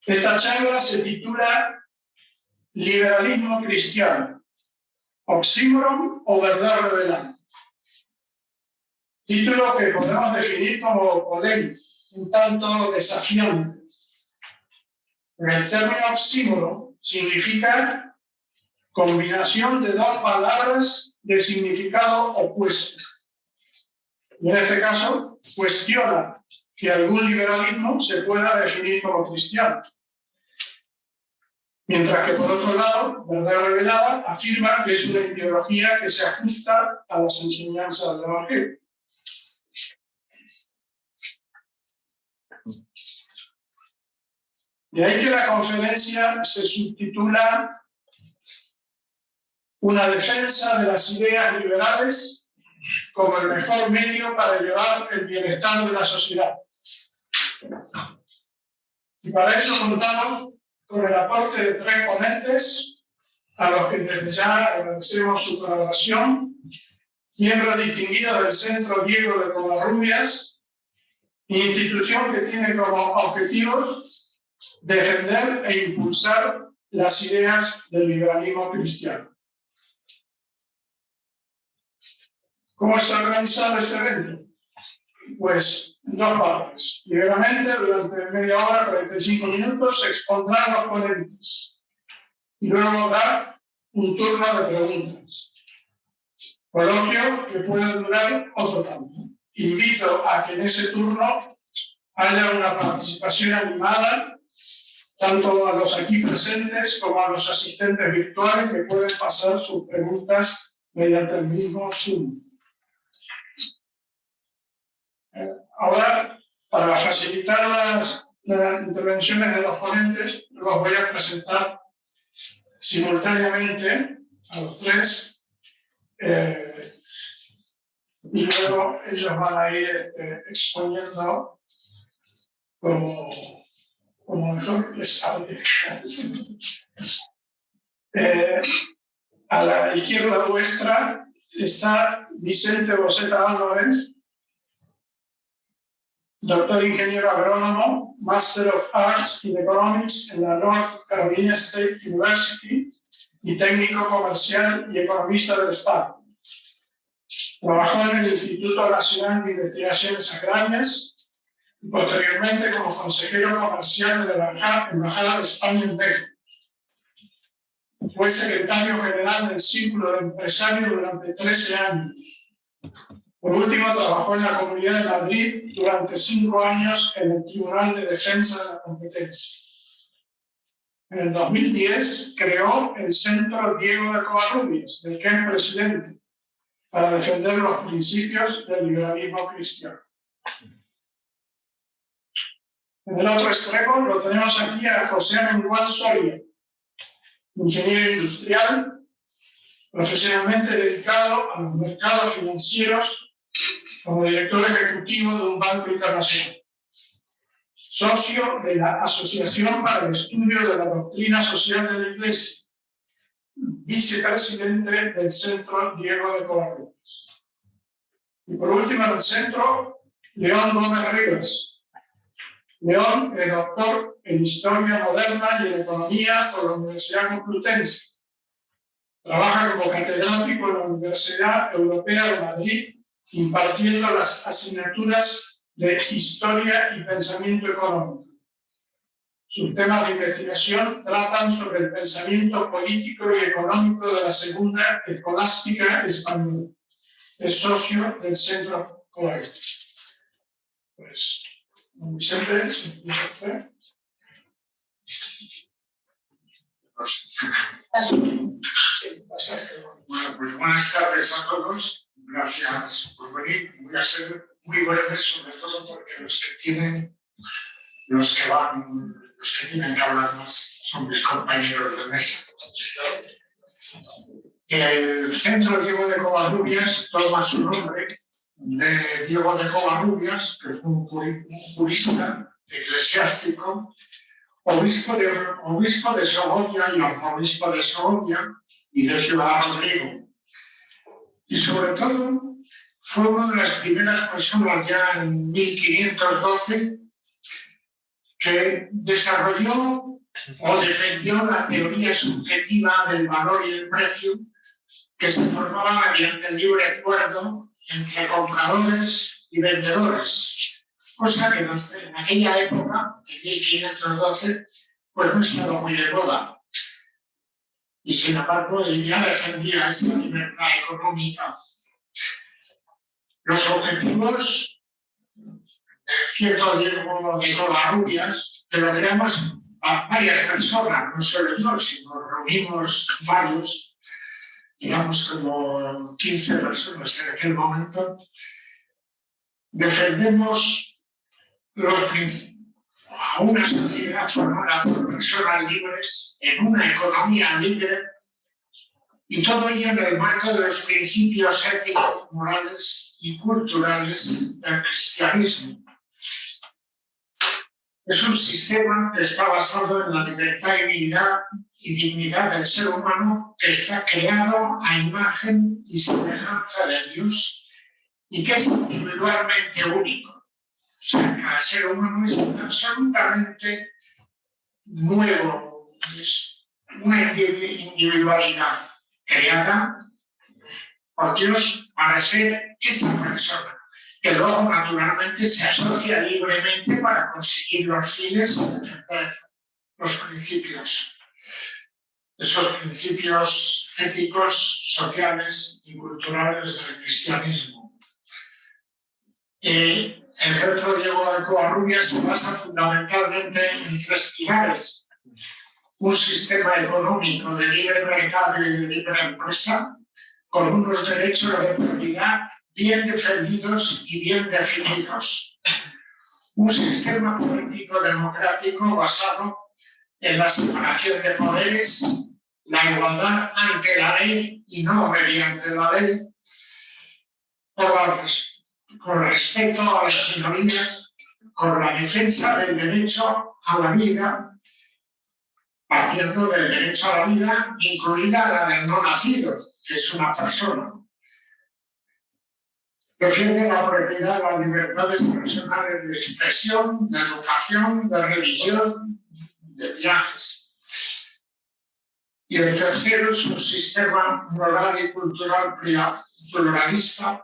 Esta charla se titula Liberalismo cristiano, oxímoron o verdad revelada. Título que podemos definir como polémico, un tanto desafiante. El término oxímoron significa combinación de dos palabras de significado opuesto. Y en este caso, cuestiona que algún liberalismo se pueda definir como cristiano. Mientras que, por otro lado, verdad revelada afirma que es una ideología que se ajusta a las enseñanzas del Evangelio. De ahí que la conferencia se subtitula Una defensa de las ideas liberales como el mejor medio para llevar el bienestar de la sociedad. Y para eso contamos con el aporte de 3 ponentes, a los que desde ya agradecemos su colaboración, miembros distinguidos del Centro Diego de Covarrubias, institución que tiene como objetivos defender e impulsar las ideas del liberalismo cristiano. ¿Cómo está organizado este evento? Pues en 2 partes. Primeramente, durante media hora, 45 minutos, se expondrán los ponentes. Y luego habrá un turno de preguntas. Coloquio que puede durar otro tanto. Invito a que en ese turno haya una participación animada, tanto a los aquí presentes como a los asistentes virtuales que pueden pasar sus preguntas mediante el mismo Zoom. Ahora, para facilitar las intervenciones de los ponentes, los voy a presentar simultáneamente a los 3 y luego ellos van a ir exponiendo como mejor les sale. A la izquierda vuestra está Vicente Boceta Álvarez, doctor ingeniero agrónomo, Master of Arts in Economics en la North Carolina State University y técnico comercial y economista del Estado. Trabajó en el Instituto Nacional de Investigaciones Agrarias y posteriormente como consejero comercial de la Embajada de España en México. Fue secretario general del Círculo de Empresarios durante 13 años. Por último, trabajó en la Comunidad de Madrid durante 5 años en el Tribunal de Defensa de la Competencia. En el 2010 creó el Centro Diego de Covarrubias, del que es presidente, para defender los principios del liberalismo cristiano. En el otro extremo lo tenemos aquí a José Manuel Soria, ingeniero industrial, profesionalmente dedicado a los mercados financieros como director ejecutivo de un banco internacional, socio de la Asociación para el Estudio de la Doctrina Social de la Iglesia, vicepresidente del Centro Diego de Covarrubias. Y por último, en el centro, León Gómez Rivas. León es doctor en Historia Moderna y en Economía por la Universidad Complutense. Trabaja como catedrático en la Universidad Europea de Madrid, impartiendo las asignaturas de Historia y Pensamiento Económico. Sus temas de investigación tratan sobre el pensamiento político y económico de la Segunda Escolástica Española. Es socio del Centro Covarrubias. Pues, Vicente, si empieza usted. Bueno, pues buenas tardes a todos. Gracias por venir. Voy a ser muy breve, sobre todo porque los que tienen que hablar más son mis compañeros de mesa. El Centro Diego de Covarrubias toma su nombre de Diego de Covarrubias, que fue un jurista eclesiástico, obispo de Segovia y arzobispo de Segovia y de Ciudad Rodrigo. Y sobre todo fue una de las primeras personas ya en 1512 que desarrolló o defendió la teoría subjetiva del valor y el precio que se formaba mediante el libre acuerdo entre compradores y vendedores, cosa que en aquella época, en 1512, pues no estaba muy de moda. Y sin embargo, ella defendía esa libertad económica. Los objetivos del cierto Diego de Covarrubias, que lo creamos a varias personas, no solo yo, sino reunimos varios, digamos como 15 personas en aquel momento, defendemos a una sociedad formada por personas libres, en una economía libre, y todo ello en el marco de los principios éticos, morales y culturales del cristianismo. Es un sistema que está basado en la libertad y dignidad del ser humano, que está creado a imagen y semejanza de Dios y que es individualmente único. O sea, cada ser humano es absolutamente nuevo, es una individualidad creada por Dios para ser esa persona, que luego naturalmente se asocia libremente para conseguir los fines y defender los principios, esos principios éticos, sociales y culturales del cristianismo. El Centro Diego de Covarrubias se basa fundamentalmente en tres pilares: un sistema económico de libre mercado y de libre empresa, con unos derechos de propiedad bien defendidos y bien definidos. Un sistema político democrático basado en la separación de poderes, la igualdad ante la ley y no mediante la ley, con respeto a las minorías, con la defensa del derecho a la vida, partiendo del derecho a la vida, incluida la del no nacido, que es una persona. Defiende la propiedad, las libertades personales de expresión, de educación, de religión, de viajes. Y el tercero es un sistema moral y cultural pluralista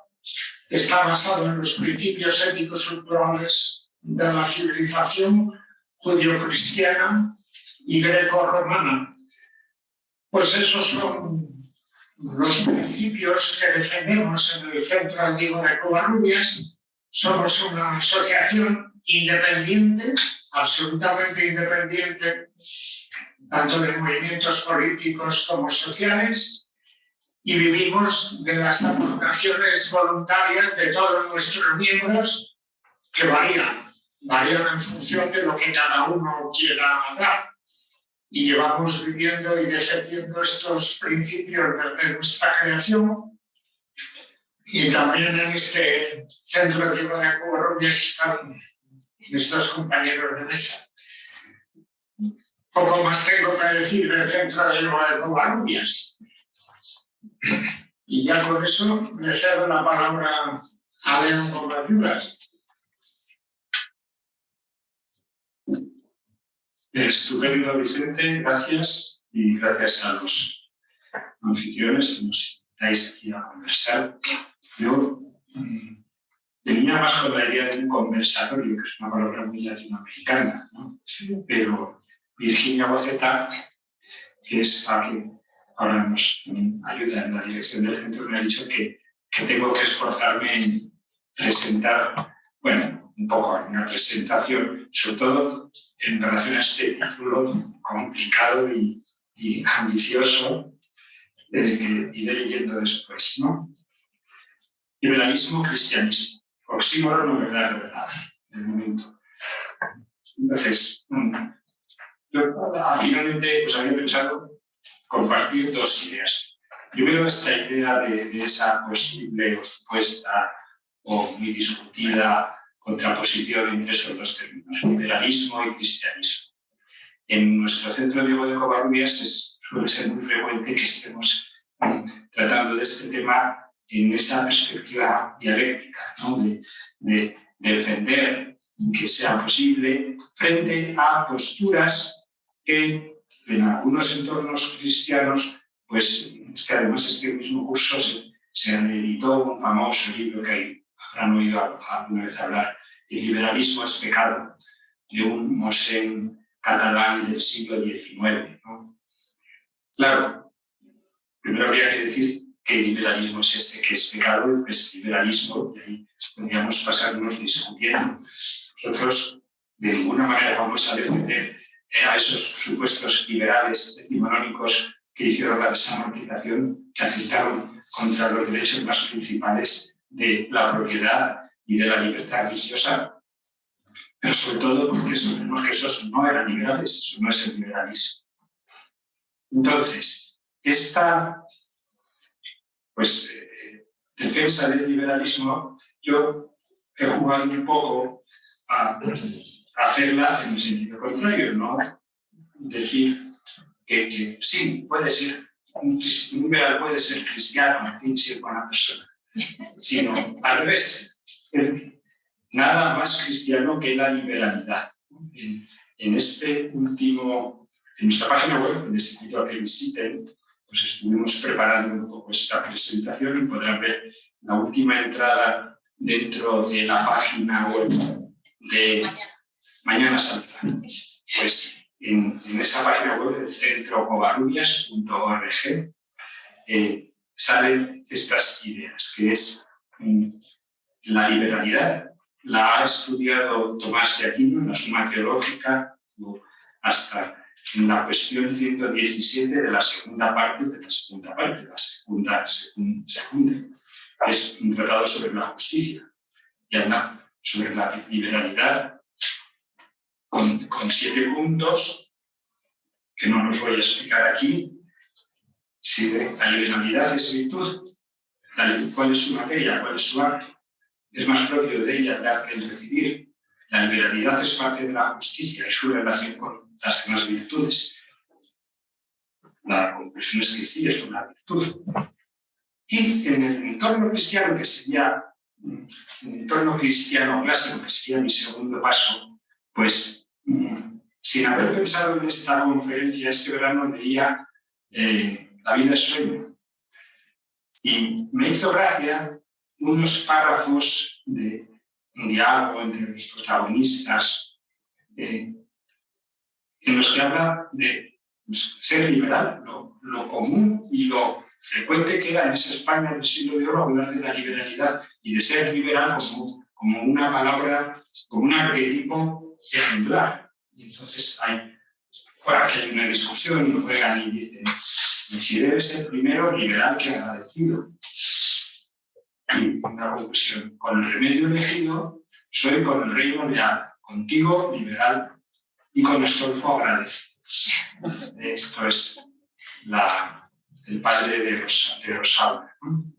que está basado en los principios éticos culturales de la civilización judío-cristiana y greco-romana. Pues esos son los principios que defendemos en el Centro Diego de Covarrubias. Somos una asociación independiente, absolutamente independiente, tanto de movimientos políticos como sociales, y vivimos de las aportaciones voluntarias de todos nuestros miembros, que varían en función de lo que cada uno quiera dar. Y llevamos viviendo y defendiendo estos principios desde nuestra creación, y también en este Centro Diego de Covarrubias están nuestros compañeros de mesa. Poco más tengo que decir del Centro Diego de Covarrubias. Y ya con eso le cedo la palabra a León Covarrubias. Estupendo, Vicente, gracias, y gracias a los anfitriones que nos invitáis aquí a conversar. Yo venía más con la idea de un conversatorio, que es una palabra muy latinoamericana, ¿no? Pero Virginia Boceta, que es la que ahora nos ayuda en la dirección del centro, me ha dicho que tengo que esforzarme en presentar, bueno, un poco una presentación, sobre todo en relación a este título complicado y ambicioso, iré leyendo después, ¿no? Liberalismo, cristianismo, oxímoron o verdad, de momento. Entonces, yo finalmente pues, había pensado compartir dos ideas. Primero, esta idea de esa posible o supuesta o muy discutida contraposición entre esos dos términos, liberalismo y cristianismo. En nuestro Centro Diego de Covarrubias suele ser muy frecuente que estemos tratando de este tema en esa perspectiva dialéctica, ¿no? de defender que sea posible frente a posturas que en algunos entornos cristianos, pues es que además este mismo curso se editó un famoso libro que habrán oído alguna vez hablar, El liberalismo es pecado, de un mosén catalán del siglo XIX, ¿no? Claro, primero habría que decir que el liberalismo es ese que es pecado, que es liberalismo, y ahí podríamos pasarnos discutiendo. Nosotros de ninguna manera vamos a defender a esos supuestos liberales decimonónicos que hicieron la desamortización, que atentaron contra los derechos más principales de la propiedad y de la libertad religiosa, pero sobre todo porque sabemos que esos no eran liberales, eso no es el liberalismo. Entonces, esta defensa del liberalismo, yo he jugado un poco a hacerla en el sentido contrario, no decir que sí, puede ser, un liberal puede ser cristiano, sin ser buena persona, sino al revés. Es decir, nada más cristiano que la liberalidad. En este último, en nuestra página web, les invito a que visiten, pues estuvimos preparando un poco esta presentación y podrán ver la última entrada dentro de la página web de Mañana Santa. Pues en esa página web del centro covarrubias.org salen estas ideas, que es la liberalidad. La ha estudiado Tomás de Aquino en la Suma Teológica hasta en la cuestión 117 de la segunda parte, la segunda, es un tratado sobre la justicia y habla sobre la liberalidad con 7 puntos que no los voy a explicar aquí. Si la liberalidad es virtud, ¿cuál es su materia? ¿Cuál es su acto? Es más propio de ella dar que el recibir. La liberalidad es parte de la justicia y su relación con las demás virtudes. La conclusión es que sí, es una virtud. Y en el entorno cristiano, que sería el entorno cristiano clásico, que sería mi segundo paso, pues sin haber pensado en esta conferencia este verano, leía La vida es sueño. Y me hizo gracia unos párrafos de un diálogo entre los protagonistas en los que habla de ser liberal, lo común y lo frecuente que era en esa España del siglo de oro hablar de la liberalidad y de ser liberal como una palabra, como un arquetipo ejemplar. Y entonces aquí hay una discusión y juegan y dicen si debe ser primero liberal que agradecido. Y una conclusión, con el remedio elegido soy con el reino leal, contigo liberal y con Astolfo agradecido. Esto es el padre de Rosaura, ¿no?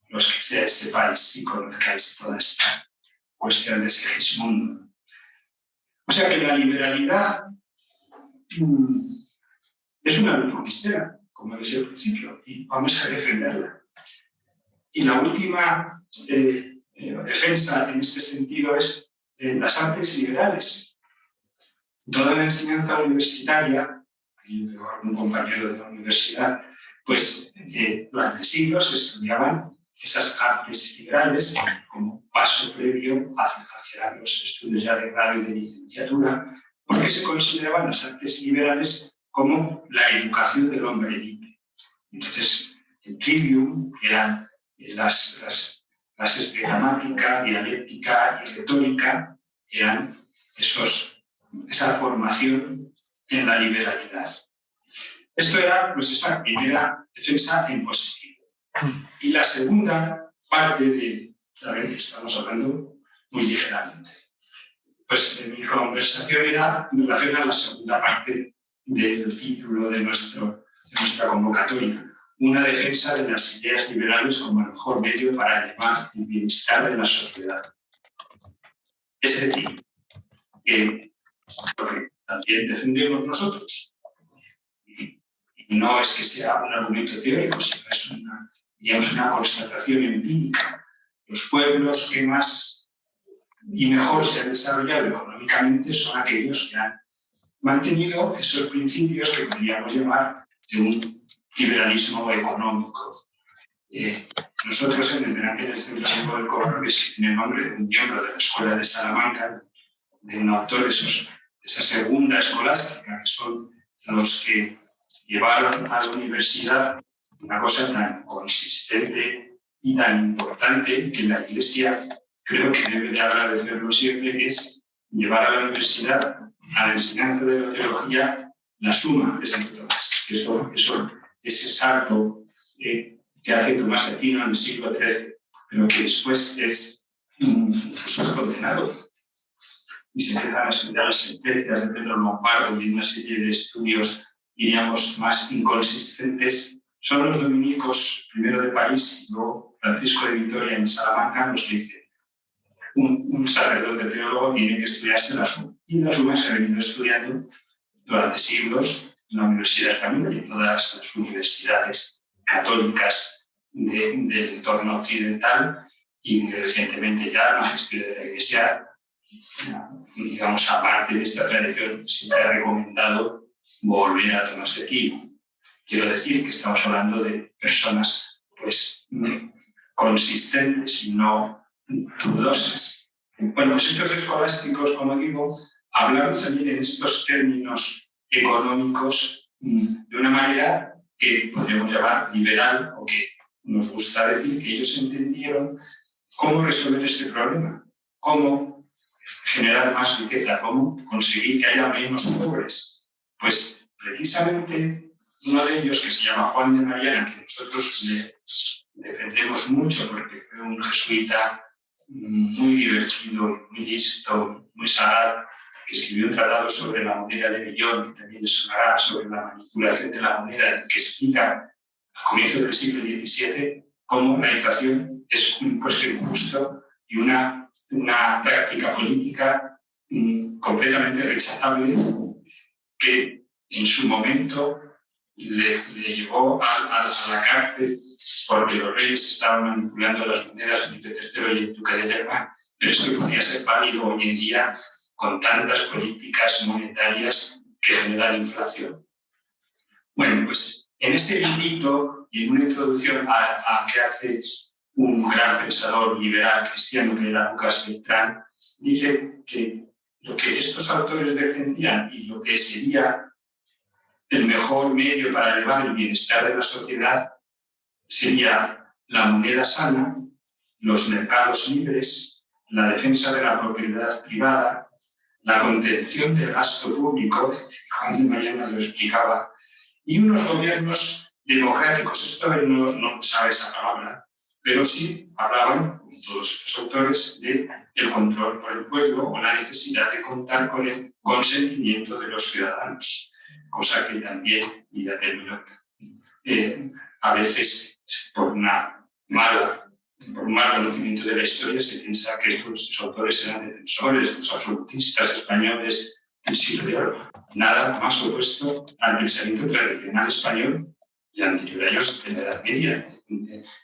Los que sepáis y conozcáis toda esta cuestión de Segismundo. O sea que la liberalidad es una virtud cristiana, como decía al principio, y vamos a defenderla. Y la última defensa en este sentido es las artes liberales. Toda la enseñanza universitaria, aquí veo algún compañero de la universidad, pues durante siglos se estudiaban esas artes liberales como paso previo hacia los estudios ya de grado y de licenciatura, porque se consideraban las artes liberales como la educación del hombre libre. Entonces, el trivium eran las clases de gramática, dialéctica y retórica, eran esa formación en la liberalidad. Esto era pues, esa primera defensa en positivo. Y la segunda parte de la vez que estamos hablando muy ligeramente. Pues mi conversación era en relación a la segunda parte del título de nuestra convocatoria. Una defensa de las ideas liberales como el mejor medio para elevar el bienestar de la sociedad. Es decir, que lo que también defendemos nosotros, y no es que sea un argumento teórico, sino es una constatación empírica. Los pueblos que más y mejor se han desarrollado económicamente son aquellos que han mantenido esos principios que podríamos llamar de un liberalismo económico. Nosotros en el Benavides Centro del Covarrubias, que tiene el nombre de un miembro de la Escuela de Salamanca, de un autor de esa segunda escolástica, que son los que llevaron a la universidad una cosa tan consistente y tan importante que la Iglesia creo que debe de agradecerlo siempre, que es llevar a la universidad, a la enseñanza de la teología, la suma de Santo Tomás. Ese salto que hace Tomás de Aquino en el siglo XIII, pero que después es condenado. Y se empiezan a estudiar las sentencias de Pedro Lombardo y una serie de estudios, diríamos, más inconsistentes. Son los dominicos, primero de París y luego Francisco de Vitoria en Salamanca, los que dicen un sacerdote teólogo tiene que estudiarse la suma. Y la suma se ha venido estudiando durante siglos en la Universidad Española y en todas las universidades católicas del entorno occidental, y recientemente ya el magisterio de la Iglesia, digamos, aparte de esta tradición, siempre ha recomendado volver a Tomás de Aquino. Quiero decir que estamos hablando de personas pues consistentes y no dudosas. Bueno, pues estos escolásticos, como digo, hablaron también en estos términos económicos de una manera que podríamos llamar liberal, o que nos gusta decir que ellos entendieron cómo resolver este problema, cómo generar más riqueza, cómo conseguir que haya menos pobres. Pues precisamente uno de ellos, que se llama Juan de Mariana, que nosotros le defendemos mucho porque fue un jesuita muy divertido, muy listo, muy sagaz, que escribió un tratado sobre la moneda de Bellón, que también les sonará, sobre la manipulación de la moneda, que explica a comienzos del siglo XVII cómo la inflación es un impuesto injusto y una práctica política completamente rechazable, que en su momento le llevó a la cárcel porque los reyes estaban manipulando las monedas, Felipe III y el duque de Lerma, pero esto podría ser válido hoy en día con tantas políticas monetarias que generan inflación. Bueno, pues en ese librito y en una introducción a que hace un gran pensador liberal cristiano que era Lucas Beltrán, dice que lo que estos autores defendían y lo que sería el mejor medio para elevar el bienestar de la sociedad sería la moneda sana, los mercados libres, la defensa de la propiedad privada, la contención del gasto público, Juan de Mariana lo explicaba, y unos gobiernos democráticos. Esto él no sabe esa palabra, pero sí hablaban, como todos estos autores, del control por el pueblo o la necesidad de contar con el consentimiento de los ciudadanos, cosa que también, y ya termino, a veces por un mal conocimiento de la historia se piensa que estos autores eran defensores, los absolutistas españoles del siglo de oro. Nada más opuesto al pensamiento tradicional español y anterior a ellos de la Edad Media.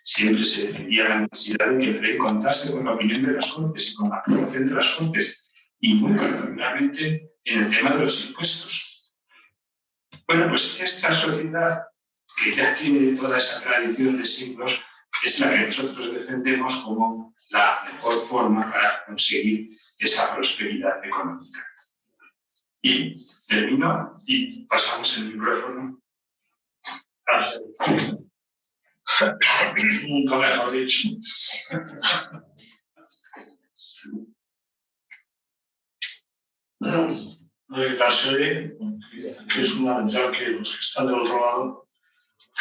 Siempre se defendía la necesidad de que el rey contase con la opinión de las Cortes y con la aprobación de las Cortes, y muy particularmente en el tema de los impuestos. Bueno, pues esta sociedad, que ya tiene toda esa tradición de siglos, es la que nosotros defendemos como la mejor forma para conseguir esa prosperidad económica. Y termino y pasamos el micrófono. Nunca mejor dicho. ¿Qué tal se oye? Que es fundamental que los que están del otro lado,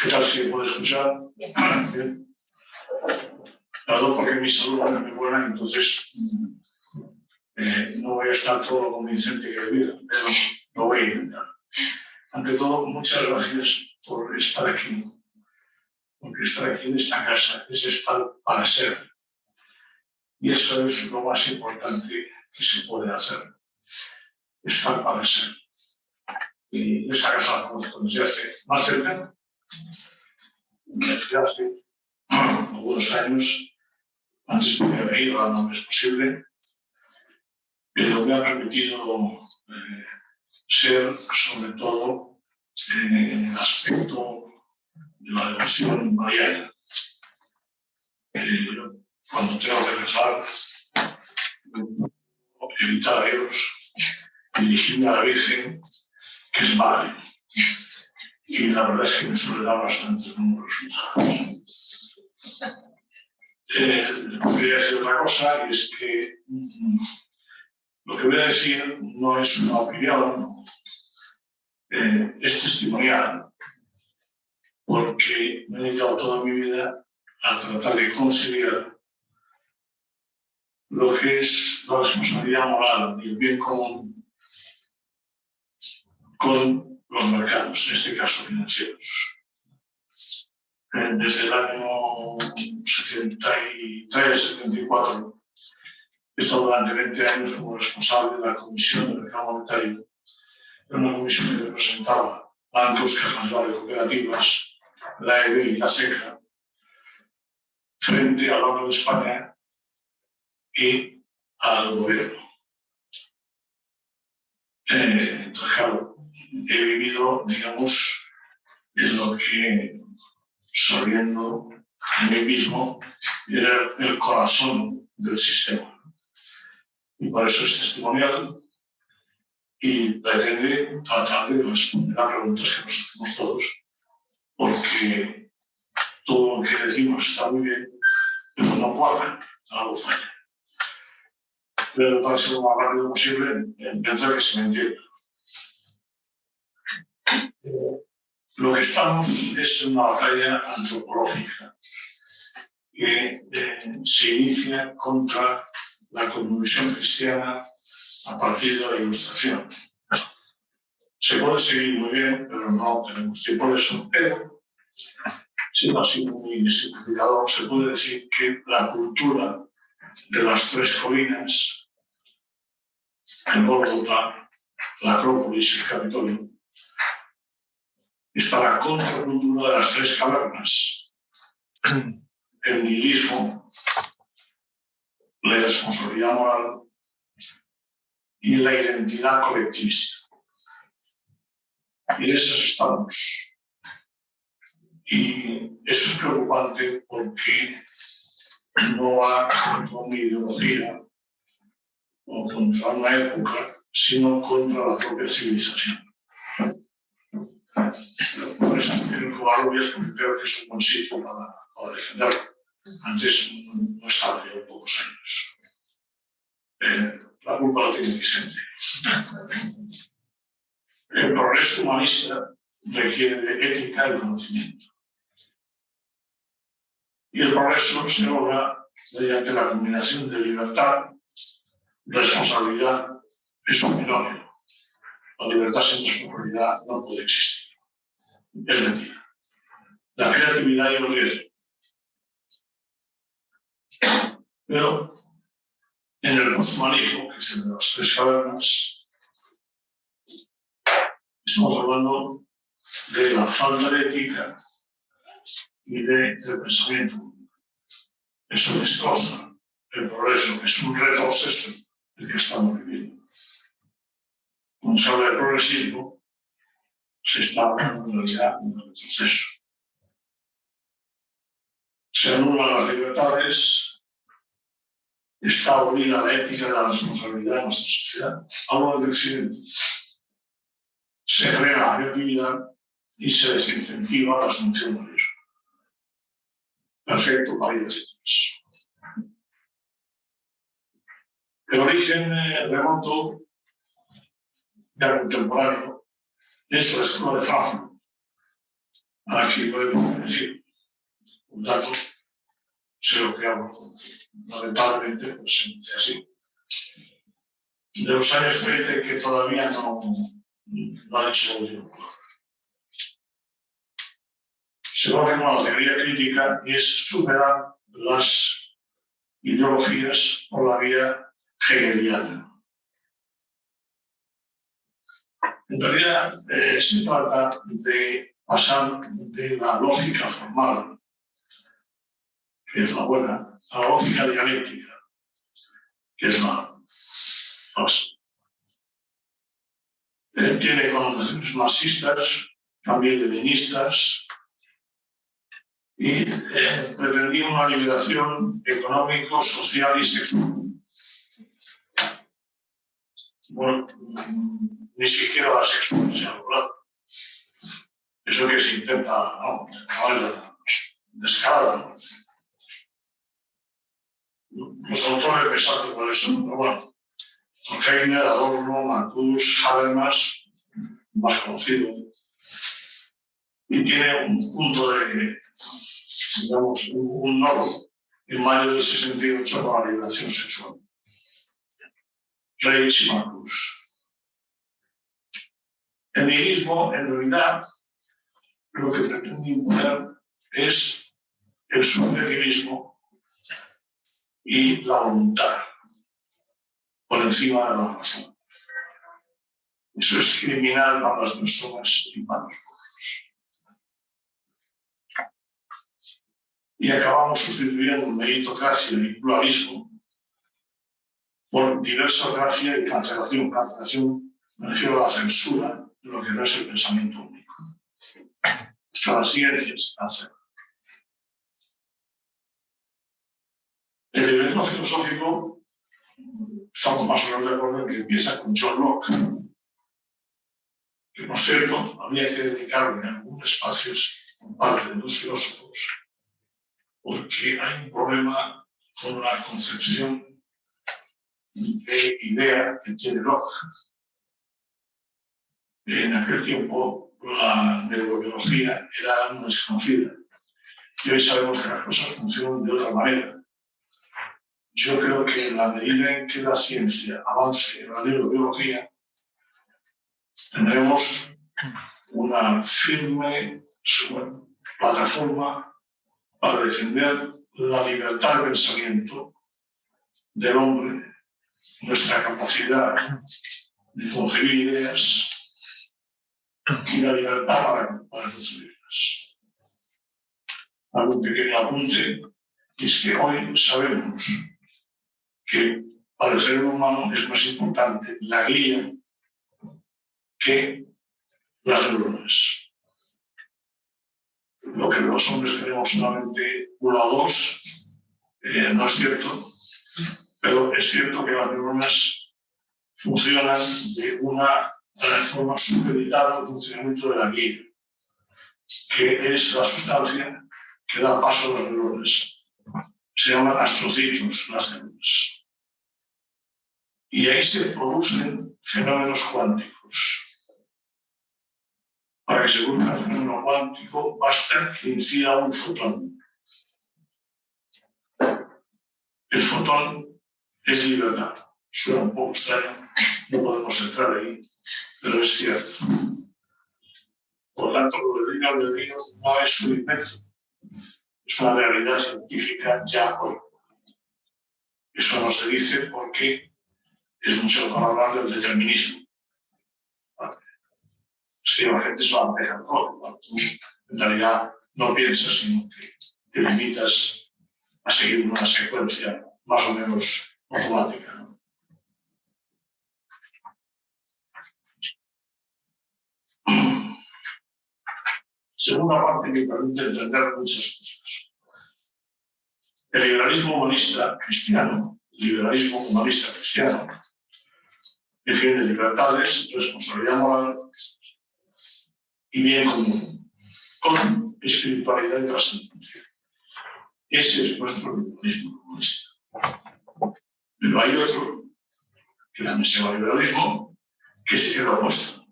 ¿qué tal se puede escuchar? Bien. Claro, porque mi salud no es muy buena, entonces no voy a estar todo lo convincente que debido, pero lo voy a intentar. Ante todo, muchas gracias por estar aquí, porque estar aquí en esta casa es estar para ser. Y eso es lo más importante que se puede hacer, estar para ser. Y esta casa la conozco desde hace más cerca, desde hace algunos años. Antes de haber ido a No Es Posible, pero me ha permitido ser, sobre todo, en el aspecto de la devoción mariana. Cuando tengo que rezar, evitar a Dios, dirigirme a la Virgen, que es madre. Y la verdad es que me suele dar bastante buenos resultados. Quería decir otra cosa, y es que lo que voy a decir no es una opinión, es testimonial, porque me he dedicado toda mi vida a tratar de conciliar lo que es la responsabilidad moral y el bien común con los mercados, en este caso financieros. Desde el año 73, 74, he estado durante 20 años como responsable de la Comisión de Mercado Monetario. Era una comisión que representaba bancos, cajas de cooperativas, la EB y la SECA, frente al Banco de España y al gobierno. Entonces, claro, he vivido, digamos, en lo que, sabiendo en mí mismo, era el corazón del sistema. Y por eso es testimonial y pretende tratar de responder a preguntas que nos hacemos todos, porque todo lo que decimos está muy bien, pero no cuadra, algo falla. Pero para ser lo más rápido posible, intentar que se me entienda. Lo que estamos es una batalla antropológica que se inicia contra la cosmovisión cristiana a partir de la Ilustración. Se puede seguir muy bien, pero no tenemos tiempo de eso. Pero, siendo así muy simplificador, se puede decir que la cultura de las tres colinas, el Gólgota, la Acrópolis y el Capitolio, está la contracultura de las tres cavernas, el nihilismo, la irresponsabilidad moral y la identidad colectivista. Y de esas estamos. Y eso es preocupante porque no va contra una ideología o contra una época, sino contra la propia civilización. Por eso quiero Covarrubias, porque creo que es un buen sitio para defenderlo. Antes no estaba yo pocos años. La culpa la tiene Vicente. El progreso humanista requiere de ética y conocimiento. Y el progreso se logra mediante la combinación de libertad, responsabilidad y su binomio. La libertad sin responsabilidad no puede existir. Es mentira. La creatividad y el riesgo. Pero en el posthumanismo, que es el de las tres cavernas, estamos hablando de la falta de ética y del pensamiento. Eso destroza el progreso, es un retroceso el que estamos viviendo. Cuando se habla de progresismo, se está hablando en realidad de un retroceso. Se anulan las libertades, está abolida la ética de la responsabilidad en nuestra sociedad. Hablo del occidente. Se frena la creatividad y se desincentiva la asunción de riesgo. Perfecto para ir hacia atrás. El origen remoto ya contemporáneo es la escuela de Frankfurt, a la que podemos decir un dato, sé lo que hablo, lamentablemente, pues se dice así, de los años 30 que todavía no ha dicho la última palabra. Se conoce como la teoría crítica y es superar las ideologías por la vía hegeliana. En realidad, se trata de pasar de la lógica formal, que es la buena, a la lógica dialéctica, que es la Tiene connotaciones marxistas, también leninistas, y pretendía una liberación económico, social y sexual. Bueno, ni siquiera la sexual se ha logrado. Eso que se intenta, vamos, acabar descarada. Los autores me salto por eso, pero bueno, Heiner, Adorno, Marcuse, Habermas, más conocido, y tiene un punto de, digamos, un nodo en mayo del 68 con la liberación sexual. Reich y Marcuse. El nihilismo, en realidad, lo que pretende imponer es el subjetivismo y la voluntad por encima de la razón. Eso es criminal para las personas y para los pueblos. Y acabamos sustituyendo meritocracia y pluralismo por diversocracia y cancelación. Cancelación me refiero a la censura de lo que no es el pensamiento único. Hasta las ciencias cancelan. El liberalismo filosófico, estamos más o menos de acuerdo en que empieza con John Locke, que por cierto habría que dedicarle en algunos espacios a parte de los filósofos, porque hay un problema con la concepción de idea que tiene Locke. En aquel tiempo la neurobiología era muy desconocida y hoy sabemos que las cosas funcionan de otra manera. Yo creo que en la medida en que la ciencia avance en la neurobiología, tendremos una firme plataforma para defender la libertad de pensamiento del hombre, nuestra capacidad de concebir ideas y la libertad para concebirlas. Algún pequeño apunte, es que hoy sabemos que para el ser humano es más importante la glía que las neuronas. Lo que los hombres tenemos solamente uno o dos, no es cierto, pero es cierto que las neuronas funcionan de una forma supeditada al funcionamiento de la glía, que es la sustancia que da paso a las neuronas. Se llaman astrocitos las células. Y ahí se producen fenómenos cuánticos. Para que se produzca un fenómeno cuántico, basta que incida un fotón. El fotón es libertad. Suena un poco extraño, no podemos entrar ahí, pero es cierto. Por tanto, lo del libre albedrío no es un invento, es una realidad científica ya hoy. Eso no se dice porque es mucho mejor hablar del determinismo. Si la gente se va a dejar todo, tú en realidad no piensas, sino que te limitas a seguir una secuencia más o menos automática, ¿no? Segunda parte que permite entender muchas cosas. El liberalismo humanista cristiano defiende libertades, responsabilidad moral y bien común, con espiritualidad y trascendencia. Ese es nuestro liberalismo humanista. Pero hay otro, que también se llama liberalismo, que es el opuesto,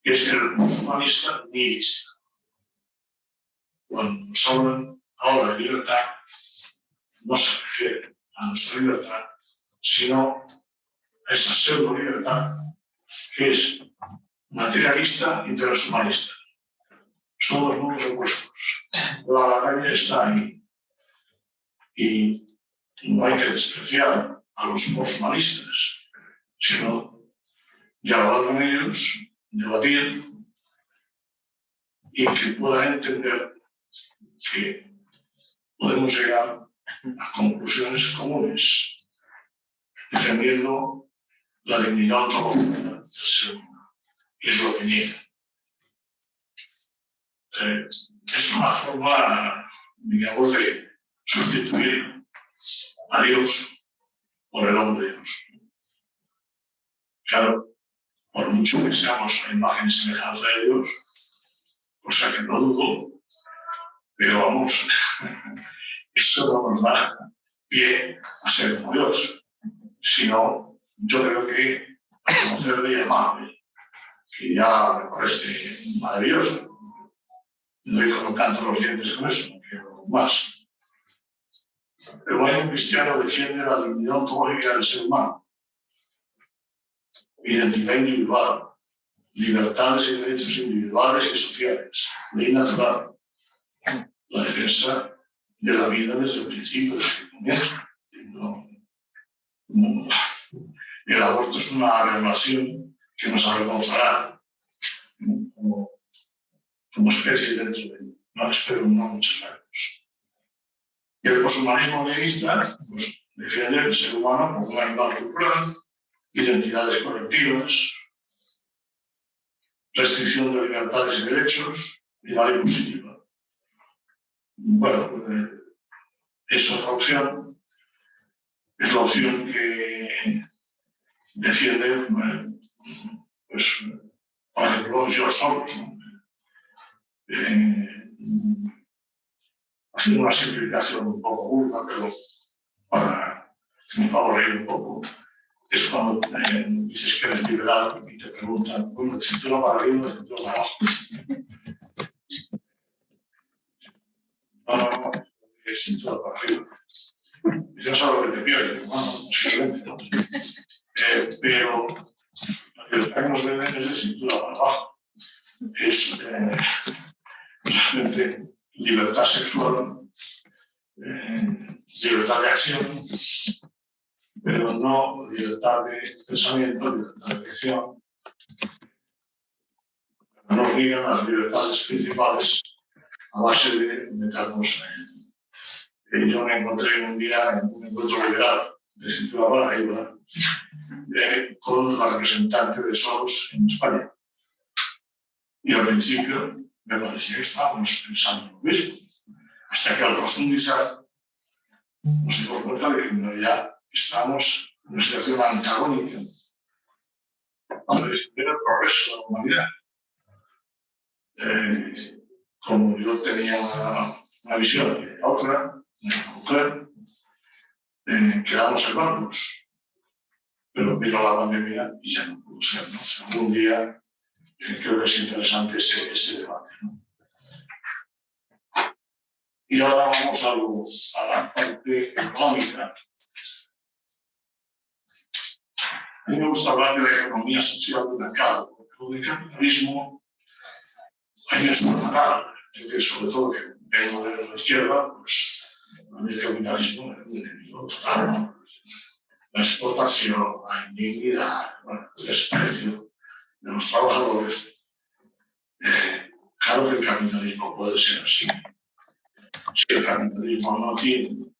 que es el humanista nihilista. Cuando nos hablan ahora de libertad, no se refiere a nuestra libertad, sino a esa pseudo-libertad que es materialista y transhumanista. Son dos mundos opuestos. La batalla está ahí. Y no hay que despreciar a los posthumanistas, sino dialogar con ellos, debatir y que puedan entender que podemos llegar a conclusiones comunes, defendiendo la dignidad ontológica del ser humano, y es lo que niega. Es una forma, digamos, de sustituir a Dios por el hombre Dios. Claro, por mucho que seamos a imagen y semejanza de Dios, cosa que no dudo, pero vamos, eso no nos da pie a ser como Dios, sino yo creo que a conocerle y amarle, que ya me parece maravilloso. No digo no canto los dientes con eso, quiero más. El buen cristiano defiende la dignidad ontológica del ser humano, identidad individual, libertades y derechos individuales y sociales, ley natural, la defensa de la vida desde el principio, desde el comienzo. El aborto es una regulación que nos avergonzará como especie dentro de, no espero, no muchos años. Y el poshumanismo legalista pues, defiende el ser humano como un animal cultural, identidades colectivas, restricción de libertades y derechos y la ley positiva. Bueno, es otra opción, es la opción que defiende, pues, por ejemplo, George Soros, ¿no? Haciendo una simplificación un poco burda, pero para que me pueda reír un poco, es cuando dices que eres liberal y te preguntan, bueno, ¿de cintura para arriba o de cintura para abajo? No, es cintura para arriba. Y no sabes lo que te pierdes, bueno, posiblemente, ¿no? Pero la libertad que nos venden es de cintura para abajo. Es realmente libertad sexual, libertad de acción, pero no libertad de pensamiento, libertad de elección. No nos niegan las libertades principales a base de meternos en. Yo me encontré un día en un encuentro liberal de cintura para arriba con la representante de Soros en España. Y al principio me parecía que estábamos pensando lo mismo, hasta que al profundizar nos dimos cuenta de que en realidad estamos en una situación antagónica para defender el progreso de la humanidad. Como yo tenía una visión y otra, una mujer, quedamos hermanos, pero vino la pandemia y ya no pudo ser, ¿no? Algún día creo que es interesante ese debate, ¿no? Y ahora vamos a la parte económica. A mí me gusta hablar de la economía social del mercado, porque el capitalismo a mí me suena mal. Yo que sobre todo que vengo de la izquierda, pues a mí el capitalismo es un enemigo total, ¿no? La explotación, la indignidad, bueno, el desprecio de los trabajadores. Claro que el capitalismo puede ser así. Si el capitalismo no tiene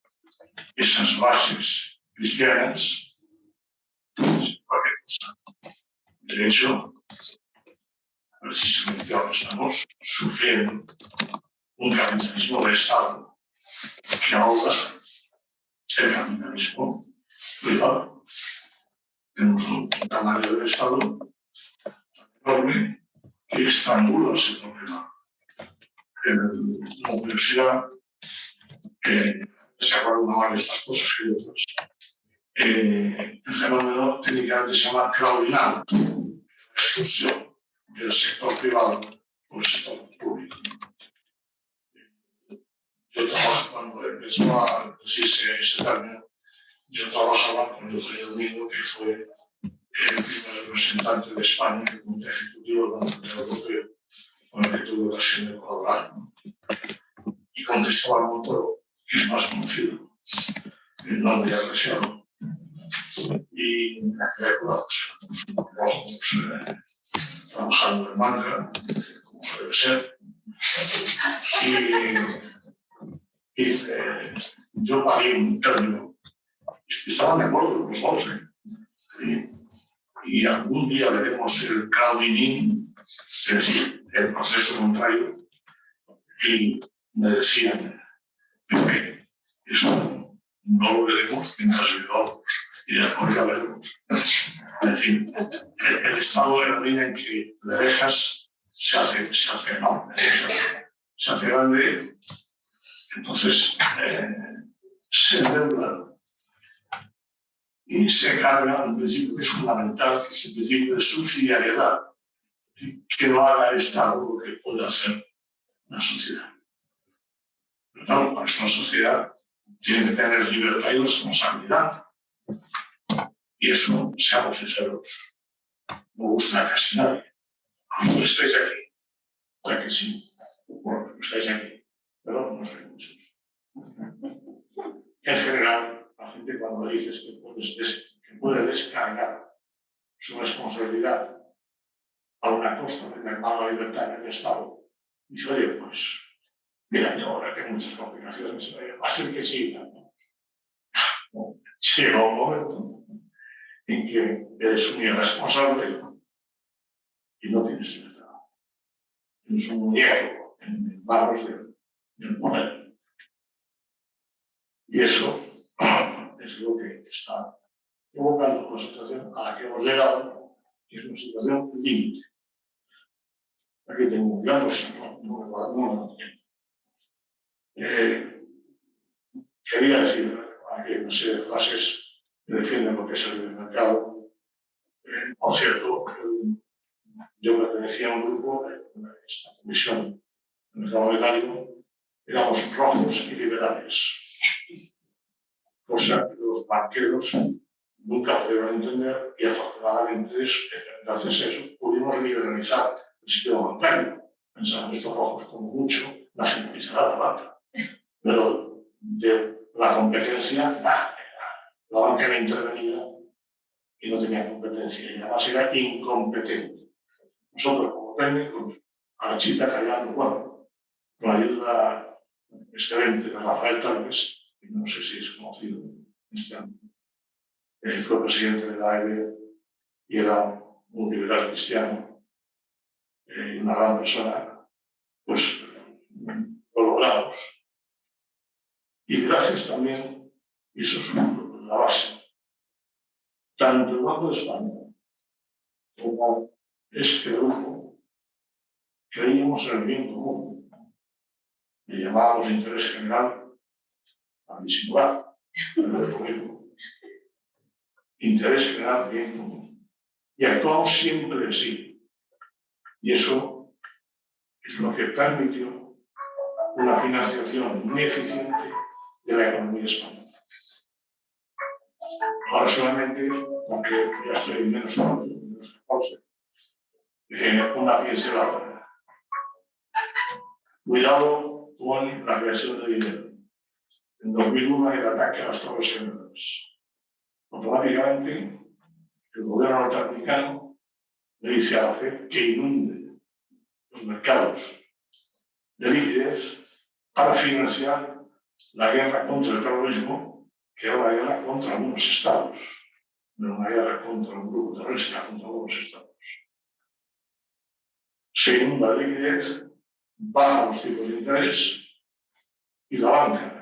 esas bases cristianas, pues cualquier cosa. De hecho, precisamente ahora estamos sufriendo un capitalismo de Estado que ahoga el capitalismo privado. Tenemos un tamaño del Estado enorme que estrangula ese problema. Como curiosidad, se acuerdan más de estas cosas que de otras. El fenómeno técnicamente se llama crowding-out, la expulsión del sector privado por el sector público. Yo trabajaba, cuando empezó a decirse ese término, yo trabajaba con Eugenio Domingo, que fue el primer representante de España en el Comité Ejecutivo del Banco Central Europeo, con el que tuve ocasión de colaborar. Y con Cristóbal Montoro, que es más conocido, el nombre ya apreciado. Y en aquella época pues, trabajando en banca, como debe ser. Y yo pagué un término. Estaban de acuerdo los dos. y algún día veremos el crowding in, es decir, el proceso contrario, y me decían, Pepe, eso no lo veremos mientras vivamos, y después ya veremos. Es decir, el estado de la vida en que le dejas se hace enorme, se hace grande, entonces se endeuda y se carga un principio que es fundamental, que es el principio de subsidiariedad, que no haga el Estado lo que puede hacer la sociedad. Pero claro, para eso la sociedad tiene que tener libertad y responsabilidad. Y eso, seamos sinceros, no gusta a casi nadie. A los que estáis aquí, o sea que sí, bueno, estáis aquí, pero no sois muchos. En general, la gente cuando dices que puede descargar su responsabilidad a una costa de mermar la libertad en el Estado, dice, oye, pues, mira, yo ahora que hay muchas complicaciones, va a ser que sí. ¿No? Llega un momento en que eres un irresponsable y no tienes libertad. Tienes un muñeco en manos del poder. Y eso es lo que está provocando una situación a la que hemos llegado, que es una situación límite. Aquí tengo un plano, no. Quería decir aquí una serie de frases que defienden lo que es el libre mercado. Por cierto, yo pertenecía a un grupo de esta comisión de mercado monetario, éramos rojos y liberales, cosa que los banqueros nunca pudieron entender y afortunadamente, gracias a eso, pudimos liberalizar el sistema bancario. Pensamos estos rojos como mucho nacionalizará la banca, pero de la competencia, la banca era intervenida y no tenía competencia y además era incompetente. Nosotros como técnicos, a la chica callando, bueno, con la ayuda excelente de Rafael Talves, que no sé si es conocido este año, fue presidente de la AEB y era un liberal cristiano, una gran persona, pues lo logramos. Y gracias también, y eso es la base, tanto el Banco de España como este grupo creíamos en el bien común. Le llamábamos interés general a disimular, pero es lo mismo. Interés general, bien común. Y actuamos siempre así. Y eso es lo que permitió una financiación muy eficiente de la economía española. Ahora solamente, porque ya estoy menos 14, una pincelada. Cuidado con la creación de dinero. En 2001 el ataque a las Torres Gemelas. Automáticamente, el gobierno norteamericano le dice a la FED que inunde los mercados de liquidez para financiar la guerra contra el terrorismo, que era una guerra contra algunos estados, no una guerra contra un grupo terrorista, contra algunos estados. Se inunda de liquidez, bajan los tipos de interés y la banca,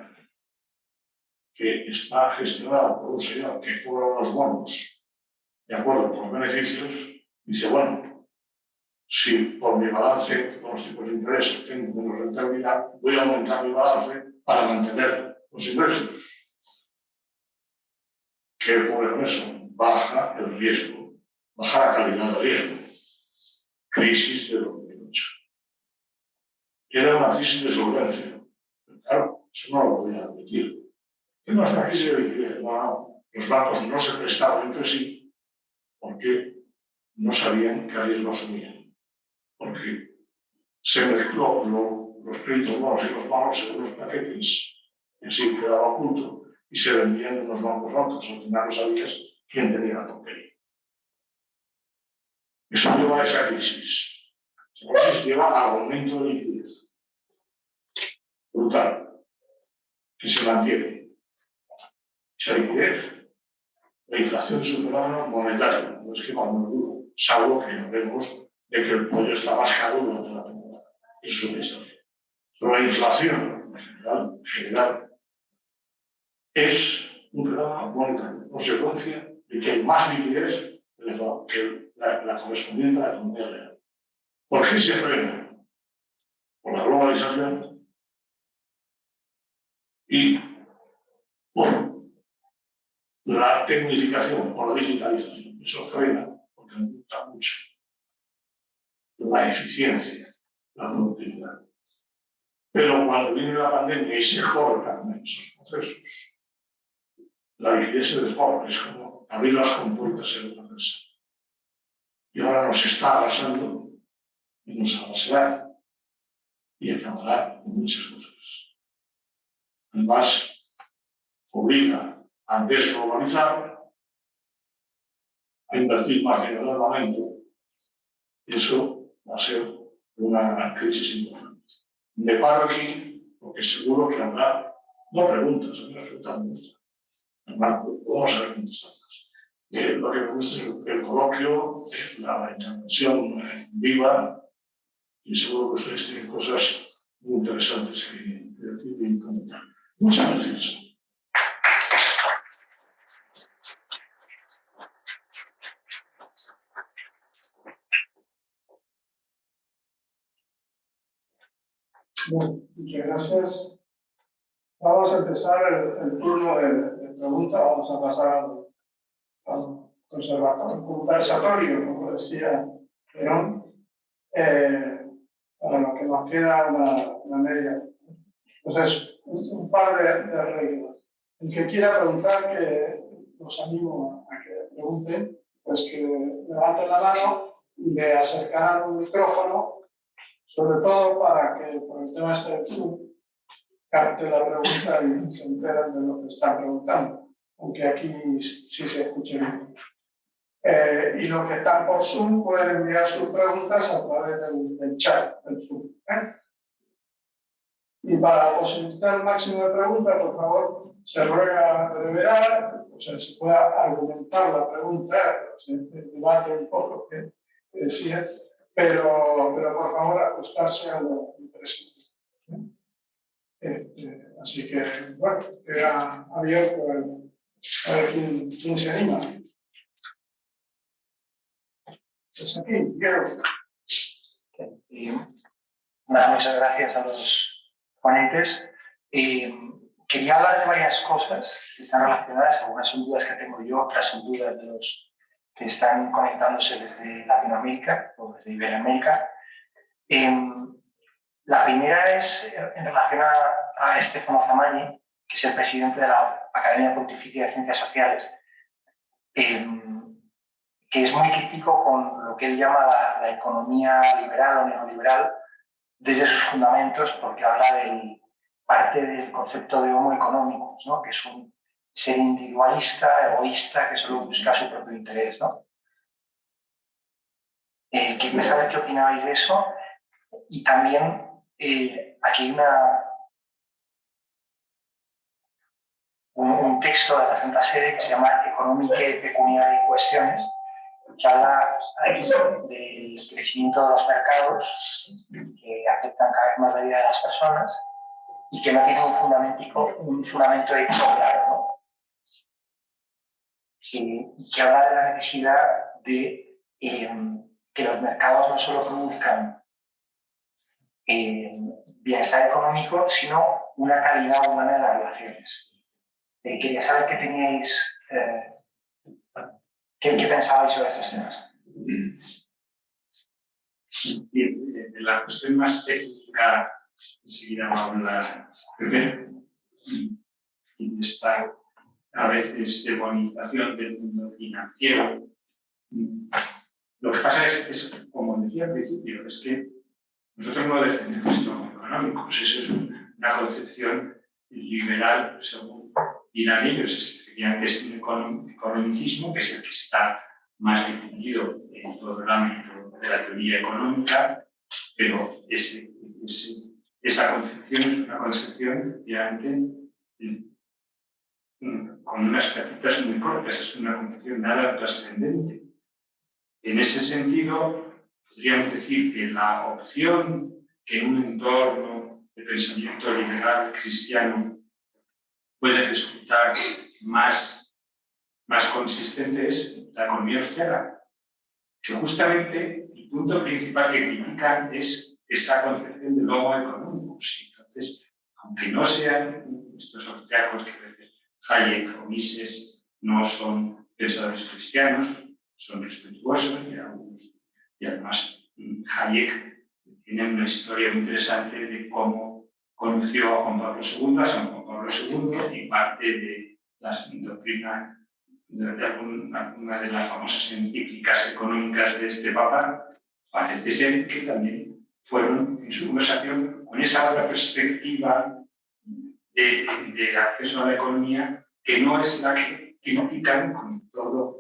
que está gestionada por un señor que cobra unos bonos de acuerdo con los beneficios, dice, bueno, si por mi balance, con los tipos de interés tengo menos rentabilidad, voy a aumentar mi balance para mantener los ingresos. ¿Qué ocurre con eso? Baja el riesgo, baja la calidad del riesgo. Crisis de 2008. Era una crisis de solvencia. Pero claro, eso no lo podía admitir. Que no es una crisis de liquidez, no. Los bancos no se prestaban entre sí porque no sabían qué riesgo asumían. Porque se mezcló los créditos buenos y los malos según los paquetes, y así quedaba oculto, y se vendían en los bancos otros. Al final no sabías quién tenía la tontería. Eso lleva a esa crisis. Esa crisis lleva a aumento de liquidez brutal, que se mantiene. Esa liquidez la inflación es un fenómeno monetario, no es que cuando duro, salvo que vemos de que el pollo está más caro durante la temporada. Eso es una historia. Pero la inflación en general es un fenómeno monetario, consecuencia de que hay más liquidez que la correspondiente a la economía real. ¿Por qué se frena? Por la globalización y por la tecnificación, por la digitalización. Eso frena, porque aumenta mucho la eficiencia, la productividad. Pero cuando viene la pandemia y se cortan esos procesos, la liquidez se desborda, es como abrir las compuertas en una empresa. Y ahora nos está arrasando y nos arrasará y acabará con muchas cosas. Además, obliga a desglobalizar, a invertir más en el armamento, y eso va a ser una crisis importante. Me paro aquí porque seguro que habrá no preguntas, a mí me resultan muchas. Además, podemos haber contestadas. Lo que me gusta es el coloquio, la intervención viva, y seguro que ustedes tienen cosas muy interesantes que decir y comentar. Muchas gracias. Bueno, muchas gracias. Vamos a empezar el turno de preguntas. Vamos a pasar al conversatorio, como decía Perón, para lo que nos queda una media. Entonces, un par de reglas. El que quiera preguntar, que los animo a que pregunten, pues que levanten la mano y le acercarán un micrófono, sobre todo para que, por el tema este del Zoom, capte la pregunta y se enteren de lo que están preguntando, aunque aquí sí se escuche bien. Y los que están por Zoom pueden enviar sus preguntas a través del chat del Zoom. Y para posibilitar el máximo de preguntas, por favor, se ruega brevedad, o sea, se pueda argumentar la pregunta, se debate un poco que decía, pero por favor ajustarse a lo interesante. Así que, bueno, queda abierto a ver quién se anima. Pues aquí, Diego. Muchas gracias a los ponentes. Quería hablar de varias cosas que están relacionadas. Algunas son dudas que tengo yo, otras son dudas de los que están conectándose desde Latinoamérica o desde Iberoamérica. La primera es en relación a Stefano Zamagni, que es el presidente de la Academia Pontificia de Ciencias Sociales, que es muy crítico con lo que él llama la economía liberal o neoliberal desde sus fundamentos, porque habla parte del concepto de homo economicus, ¿no? Que es un ser individualista, egoísta, que solo busca su propio interés, ¿no? Quería saber qué opinabais de eso. Y también aquí hay un texto de la Santa Sede que se llama Economiche Pecuniarie Questiones, que habla aquí del crecimiento de los mercados que afectan cada vez más la vida de las personas y que no tiene un fundamento ético claro, ¿no? Que habla de la necesidad de que los mercados no solo produzcan bienestar económico, sino una calidad humana de las relaciones. Quería saber qué teníais, qué pensabais sobre estos temas. Bien, de la cuestión más técnica, enseguida va a hablar Pepe, y esta a veces demonización del mundo financiero. Lo que pasa es, como decía al principio, es que nosotros no defendemos el sistema económico, pues eso es una concepción liberal, según dirán ellos, que es un economicismo, que es el que está más definido en todo el ámbito de la teoría económica, pero esa concepción es una concepción efectivamente con unas patitas muy cortas, es una concepción nada trascendente. En ese sentido, podríamos decir que la opción que en un entorno de pensamiento liberal cristiano puede resultar más consistente es la economía austera, que justamente el punto principal que critican es esta concepción del homo economicus. Entonces, aunque no sean estos austriacos que a veces Hayek o Mises no son pensadores cristianos, son respetuosos y además Hayek tiene una historia muy interesante de cómo conoció a Juan Pablo II, a San Juan Pablo II, y parte de la doctrina de alguna de las famosas encíclicas económicas de este Papa, parece ser que también fueron en su conversación con esa otra perspectiva de acceso a la economía, que no es la que critican con toda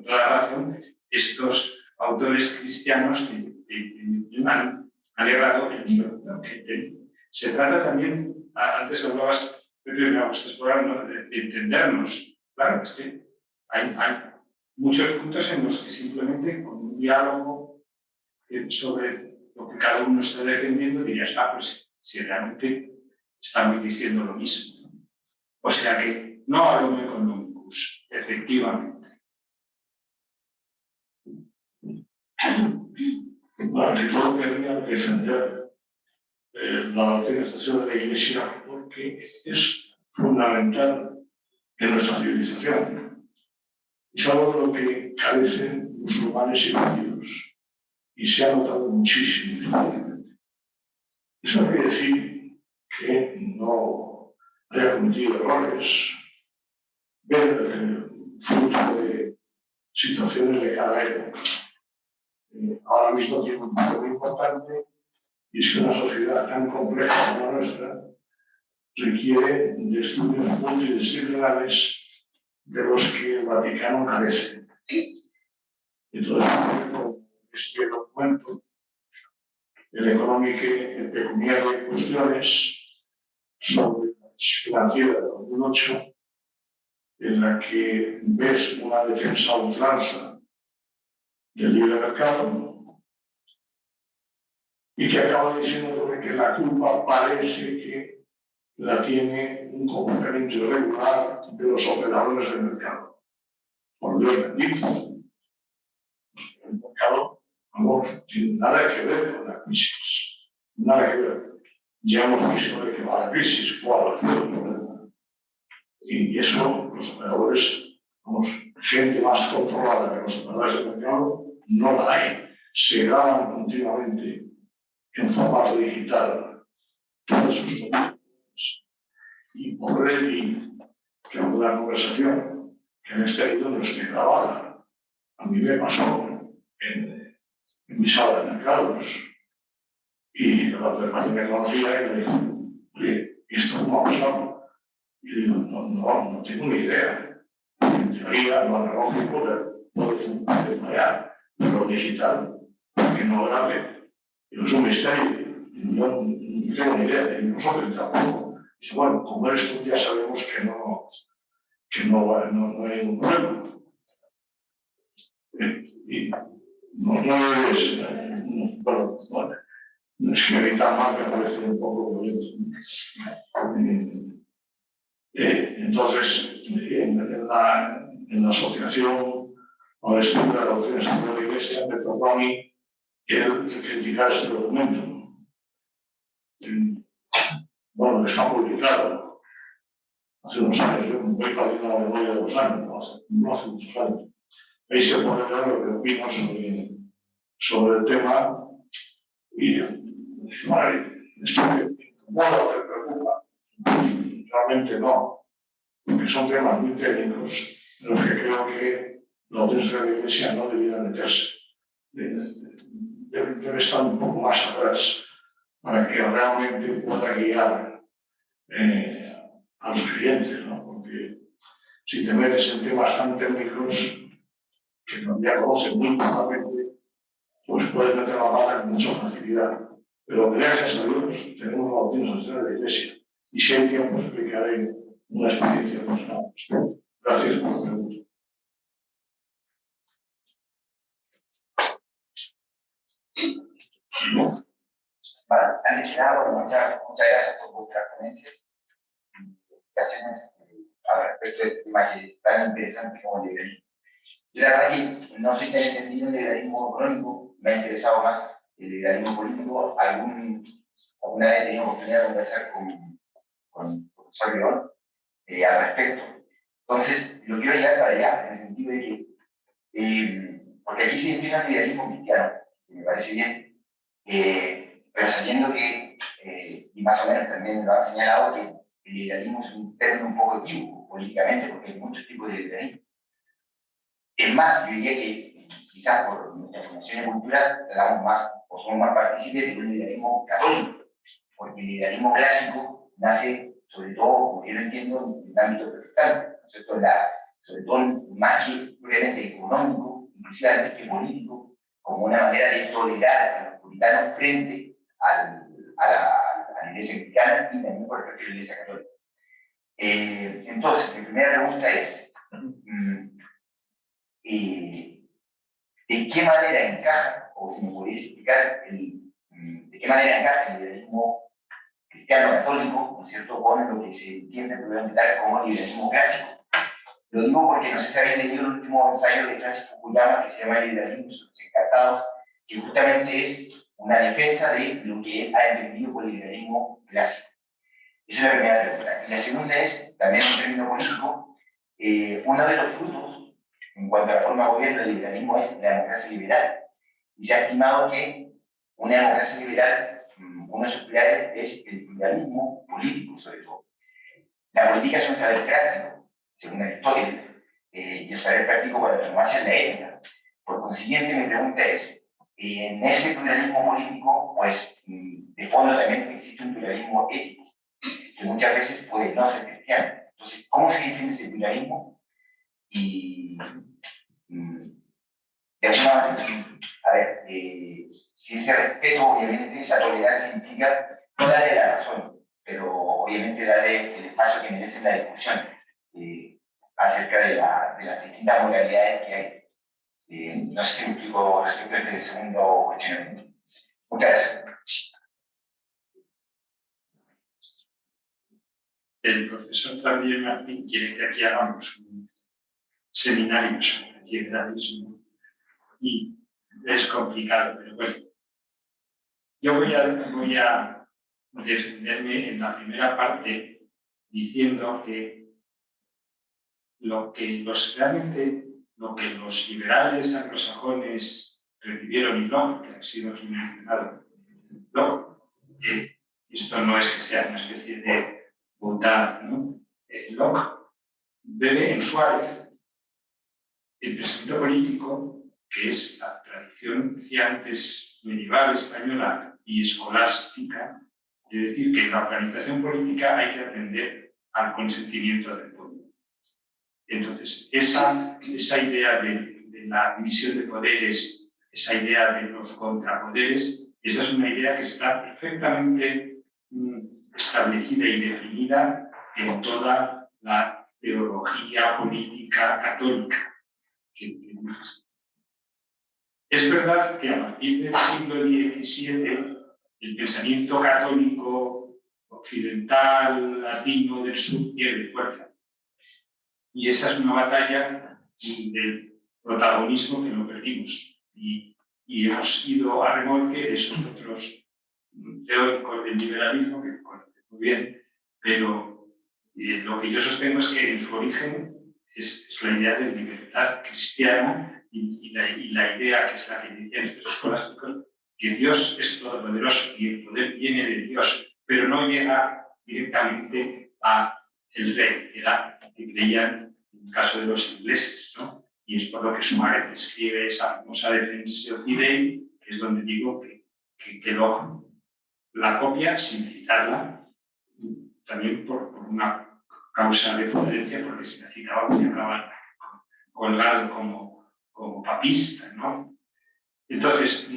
razón estos autores cristianos que han alegrado el libro, ¿no? Se trata también, antes hablabas, Pepe, me gusta explorar, ¿no? de entendernos. Claro, es que hay muchos puntos en los que simplemente con un diálogo sobre lo que cada uno está defendiendo dirías, pues si realmente estamos diciendo lo mismo, ¿no? O sea que no al homo economicus, efectivamente. Ante todo querría defender la doctrina de la Iglesia porque es fundamental en nuestra civilización. Es algo de lo que carecen musulmanes y judíos y se ha notado muchísimo históricamente. Eso no quiere decir que no haya cometido errores, ver fruto de situaciones de cada época. Ahora mismo tiene un punto muy importante y es que una sociedad tan compleja como la nuestra requiere de estudios multidisciplinares de los que el Vaticano carece. Entonces, este documento, el Economique Pecuniarie Cuestiones sobre la crisis financiera de 2008, en la que ves una defensa a ultranza del libre mercado y que acaba diciendo que la culpa parece que la tiene un comportamiento irregular de los operadores del mercado. Por Dios bendito, el mercado no tiene nada que ver con la crisis, nada que ver. Ya hemos visto de qué va la crisis, cuál fue el problema. Y eso, los operadores, gente más controlada que los operadores del mercado, no la hay. Se graban continuamente en formato digital todas sus operaciones. Y por ley, que alguna conversación que en este libro no esté grabada. A mí me pasó en mi sala de mercados y la persona que me conocía y me dijo, oye, ¿esto cómo ha pasado? Y digo, no tengo ni idea. En teoría, lo analógico puede fallar, pero lo digital, que no grabe, es un misterio. Yo no tengo ni idea, y nosotros tampoco. Y bueno, como esto ya sabemos que no hay ningún problema. Y no es, bueno, no es que evitar mal me parece un poco violento. Entonces, en la asociación o el estudio de la doctrina de la Iglesia me tocó a mí el criticar este documento. Bueno, está publicado hace unos años, yo voy perdiendo la memoria de los años, no hace muchos años. Ahí se puede ver lo que opino sobre el tema y, bueno, esto que te preocupa, pues, realmente no, porque son temas muy técnicos en los que creo que la doctrina de la Iglesia no debiera meterse. Debe estar un poco más atrás para que realmente pueda guiar a los clientes, ¿no? Porque si te metes en temas tan técnicos que ya conocen muy claramente, pues puedes meter la pata con mucha facilidad. Pero gracias a Dios tenemos la doctrina social de la Iglesia y si hay tiempo explicaré una experiencia personal. Gracias por la pregunta. Vale, antes de nada, muchas gracias por vuestra ponencia y explicaciones al respecto de este tema que es tan interesante como el liberalismo. Yo la verdad que no soy tan entendido en el liberalismo económico, me ha interesado más el liberalismo político. Alguna vez he tenido oportunidad de conversar con el profesor León al respecto. Entonces, lo quiero llevar para allá, en el sentido de que, porque aquí se define el liberalismo cristiano, que me parece bien, pero sabiendo que, y más o menos también lo han señalado, que el liberalismo es un término un poco equívoco políticamente, porque hay muchos tipos de liberalismo. Es más, yo diría que quizás por nuestra formación y cultura somos más partícipes de un liberalismo católico, porque el liberalismo clásico nace, sobre todo, como yo lo entiendo, en el ámbito protestante, ¿no es cierto? Sobre todo más que obviamente económico, inclusive antes que político, como una manera de tolerar a los puritanos frente a la Iglesia cristiana y también por respecto a la Iglesia católica. Entonces, mi primera pregunta es, ¿de qué manera encaja, o si me podéis explicar, de qué manera encaja el liberalismo cristiano católico, ¿no es cierto?, con lo que se entiende probablemente como liberalismo clásico? Lo digo porque no sé si habéis leído el último ensayo de Francis Fukuyama que se llama El liberalismo sobre los encartados, que justamente es una defensa de lo que él ha entendido por el liberalismo clásico. Esa es la primera pregunta. Y la segunda es, también en términos políticos, uno de los frutos en cuanto a la forma de gobierno del liberalismo es la democracia liberal. Y se ha estimado que una democracia liberal, uno de sus pilares es el pluralismo político, sobre todo. La política es un saber práctico, según Aristóteles, y el saber práctico para la diplomacia es la ética. Por consiguiente, mi pregunta es, en ese pluralismo político, pues de fondo también existe un pluralismo ético, que muchas veces puede no ser cristiano. Entonces, ¿cómo se defiende ese pluralismo? Y de alguna manera, a ver, si ese respeto, obviamente, esa tolerancia implica no darle la razón, pero obviamente darle el espacio que merece la discusión acerca de las distintas modalidades que hay. No sé si me explico respecto a este segundo cuestionamiento. Muchas gracias. El profesor también Martín quiere que aquí hagamos un seminario sobre el liberalismo y es complicado, pero bueno. Yo voy a defenderme en la primera parte diciendo que lo que los liberales anglosajones recibieron y Locke, que ha sido aquí mencionado, Locke, esto no es que sea una especie de bondad, ¿no? Locke bebe en Suárez el pensamiento político, que es la tradición, decía antes, medieval española y escolástica, de decir que en la organización política hay que atender al consentimiento del pueblo. Entonces, esa idea de la división de poderes, esa idea de los contrapoderes, esa es una idea que está perfectamente establecida y definida en toda la teología política católica. Es verdad que a partir del siglo XVII el pensamiento católico occidental, latino, del sur pierde fuerza. Y esa es una batalla del protagonismo que no perdimos. Y hemos ido a remolque de esos otros teóricos del liberalismo que conocemos muy bien, pero lo que yo sostengo es que en su origen es la idea de libertad cristiana y la idea, que es la que decían estos escolásticos, que Dios es todopoderoso y el poder viene de Dios, pero no llega directamente a el rey, que creían en el caso de los ingleses, ¿no? Y es por lo que Suárez escribe esa famosa Defensio Fidei, que es donde digo que la copia sin citarla, también por una causa de prudencia, porque si la citaba, pues hablaba colgado como papista, ¿no? Entonces,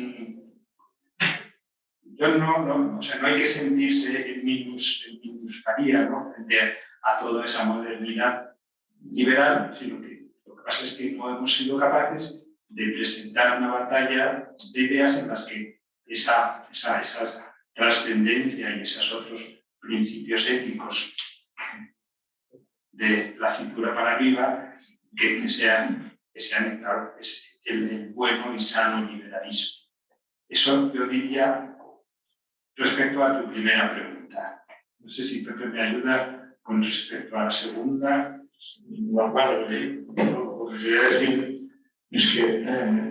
yo no hay que sentirse en minusvalía, ¿no?, frente a toda esa modernidad liberal, sino que lo que pasa es que no hemos sido capaces de presentar una batalla de ideas en las que esa trascendencia y esos otros principios éticos de la cintura para arriba que sean claro, el bueno y sano liberalismo. Eso yo diría respecto a tu primera pregunta. No sé si Pepe me ayuda con respecto a la segunda. No, bueno, lo que quería decir es que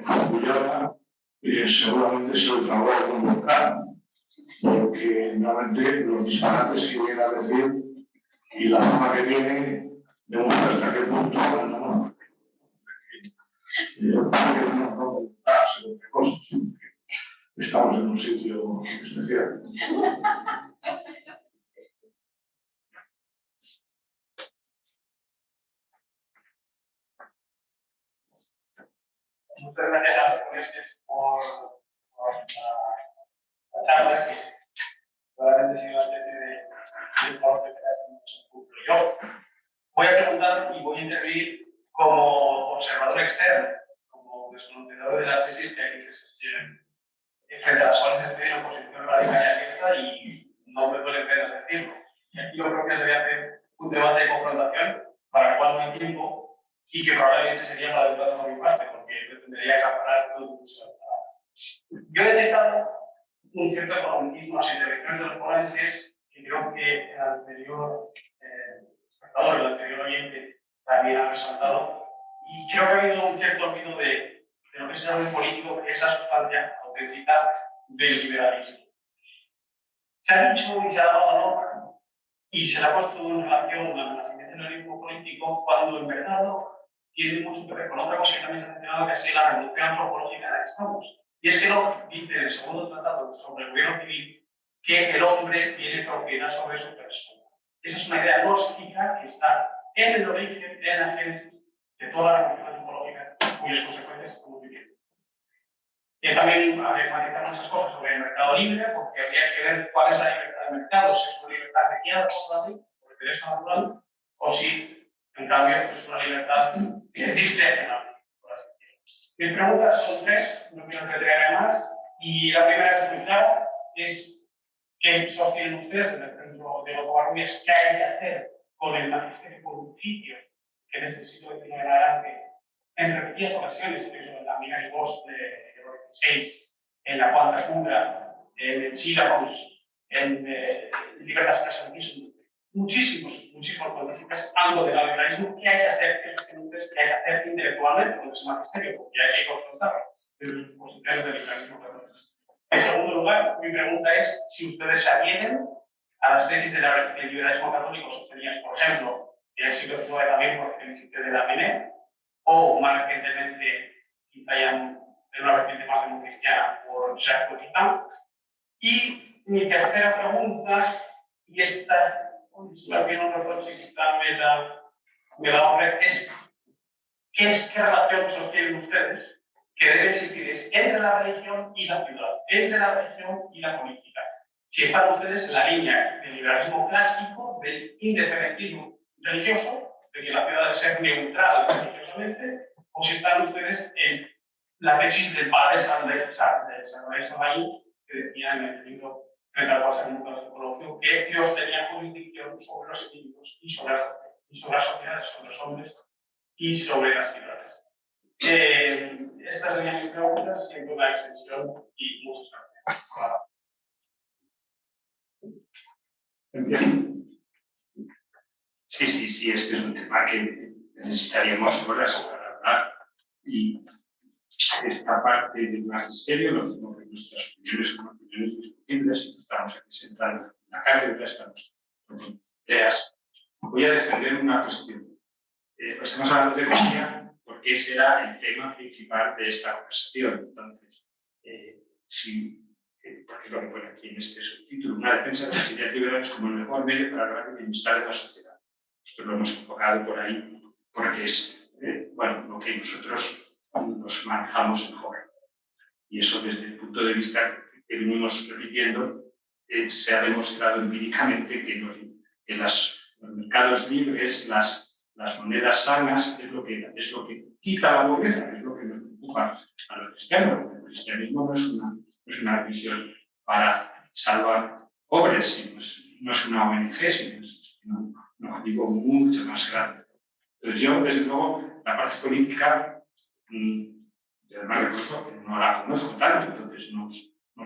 Fukuyama seguramente se lo trabó a convocar, porque realmente los disparates que viene a decir y la fama que tiene demuestra hasta qué punto estamos en un sitio especial. Muchas gracias a los ponentes por la charla, que probablemente ha sido la especie de corte que hacemos en curso. Yo voy a preguntar y voy a intervenir como observador externo, como desconocedor de las tesis que aquí se sostienen, frente a las cuales estoy en oposición radical y abierta y no me duele pena decirlo. Y aquí yo creo que se debe hacer un debate de confrontación para el cual no hay tiempo y que probablemente sería la educación por mi parte, porque pretendería acaparar todo el uso de la palabra. Yo he detectado un cierto economismo a las intervenciones de los ponentes, que creo que el anterior espectador, el anterior oyente, también ha resaltado, y creo que ha habido un cierto olvido de lo que es el orden político, que es la sustancia auténtica del liberalismo. Se ha dicho y se ha dado valor y se le ha puesto en relación al nacimiento del liberalismo político cuando en verdad no tiene mucho que ver con otra cosa que también se ha mencionado, que es la revolución antropológica en la que estamos. Y es que no dice en el segundo tratado sobre el gobierno civil que el hombre tiene propiedad sobre su persona. Esa es una idea gnóstica que está en el origen, en la génesis de toda la revolución antropológica, cuyas consecuencias estamos viviendo. Y también matizar muchas cosas sobre el mercado libre, porque habría que ver cuál es la libertad del mercado, si es una libertad mediada por el derecho natural, o si, en cambio, es una libertad discrecional, por así decirlo. Mis preguntas son tres, no quiero entretener más, y la primera es muy clara, es ¿qué sostienen ustedes dentro de lo Covarrubias? ¿Qué hay que hacer con el magisterio pontificio que desde el siglo XIX en adelante, en repetidas ocasiones, incluso en la Miguel Bosch de 16, en la Cuarta Cura, en el Sílabus, en Libertas Personismo, muchísimos pontífices algo del liberalismo? ¿Qué hay que hacer? ¿Qué sostienen ustedes que hay que hacer intelectualmente con ese magisterio? Porque hay que confrontar desde sus posiciones del liberalismo católico. En segundo lugar, mi pregunta es si ustedes se adhieren a las tesis del liberalismo católico sostenidas, por ejemplo, en el siglo XIX también por el Instituto de la Mené, o más recientemente, quizá ya en una vertiente más democristiana, por Jacques Cotitan. Y mi tercera pregunta, y esta es también un reproche que está me da hombre, es ¿qué relación sostienen ustedes que debe existir entre la religión y la ciudad, entre la religión y la política? Si están ustedes en la línea del liberalismo clásico, del independentismo religioso, de que la ciudad debe ser neutral religiosamente, o si están ustedes en la tesis del padre Sandrés Samaí, que decía en el libro frente al cual se psicológico que Dios tenía jurisdicción sobre los individuos y sobre las sociedades, sobre los hombres y sobre las ciudades. Estas serían mis preguntas, siempre una extensión y muchas gracias. Sí, este es un tema que necesitaríamos horas para hablar y esta parte del magisterio, lo mismo que nuestras opiniones son opiniones discutibles, estamos aquí sentados en la cátedra, estamos con ideas. Voy a defender una cuestión. Estamos hablando de economía porque ese era el tema principal de esta conversación. Entonces, porque lo que pone aquí en este subtítulo, una defensa de las ideas liberales como el mejor medio para lograr el bienestar de la sociedad. Nosotros lo hemos enfocado por ahí porque es lo que nosotros nos manejamos en joven. Y eso desde el punto de vista que venimos repitiendo, se ha demostrado empíricamente que los mercados libres, las monedas sanas, es lo que quita la pobreza, es lo que nos preocupa a los cristianos. El cristianismo no es una religión para salvar pobres, no es una ONG, sino es un objetivo mucho más grande. Entonces yo, desde luego, la parte política, además reconozco que no la conozco tanto, entonces no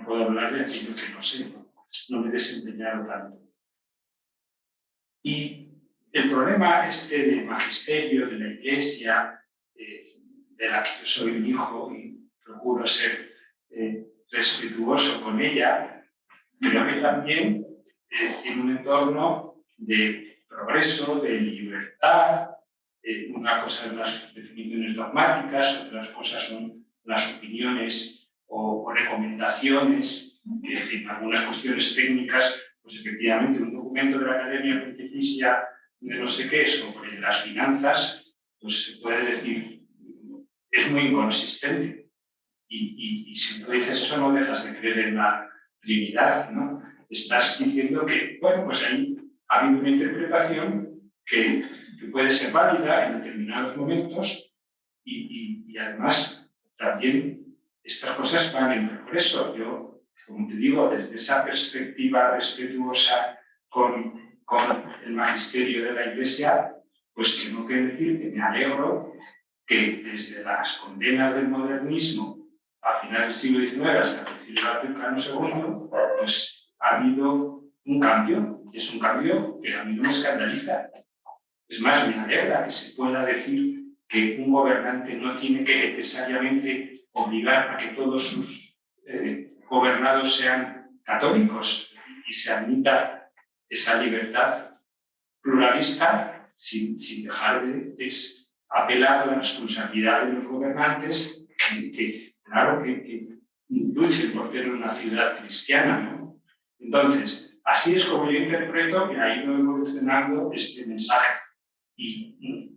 puedo hablar de aquello que no sé, no me he desempeñado tanto. Y el problema del magisterio, de la Iglesia, de la que yo soy un hijo y procuro ser respetuoso con ella, creo que también en un entorno de progreso, de libertad. Una cosa son las definiciones dogmáticas, otras cosas son las opiniones o recomendaciones, que en algunas cuestiones técnicas, pues efectivamente un documento de la Academia Pontificia de no sé qué sobre las finanzas, pues se puede decir, es muy inconsistente. Y si tú dices eso, no dejas de creer en la Trinidad, ¿no? Estás diciendo que, bueno, pues ahí ha habido una interpretación que puede ser válida en determinados momentos y además también estas cosas van en progreso. Yo, como te digo, desde esa perspectiva respetuosa con el magisterio de la Iglesia, pues tengo que decir que me alegro que desde las condenas del modernismo a finales del siglo XIX hasta el Concilio Vaticano II, pues ha habido un cambio, y es un cambio que a mí no me escandaliza. Es más, me alegra que se pueda decir que un gobernante no tiene que necesariamente obligar a que todos sus gobernados sean católicos y se admita esa libertad pluralista sin dejar de apelar a la responsabilidad de los gobernantes que claro, que luchen por tener una ciudad cristiana, ¿no? Entonces, así es como yo interpreto que ha ido evolucionando este mensaje. Y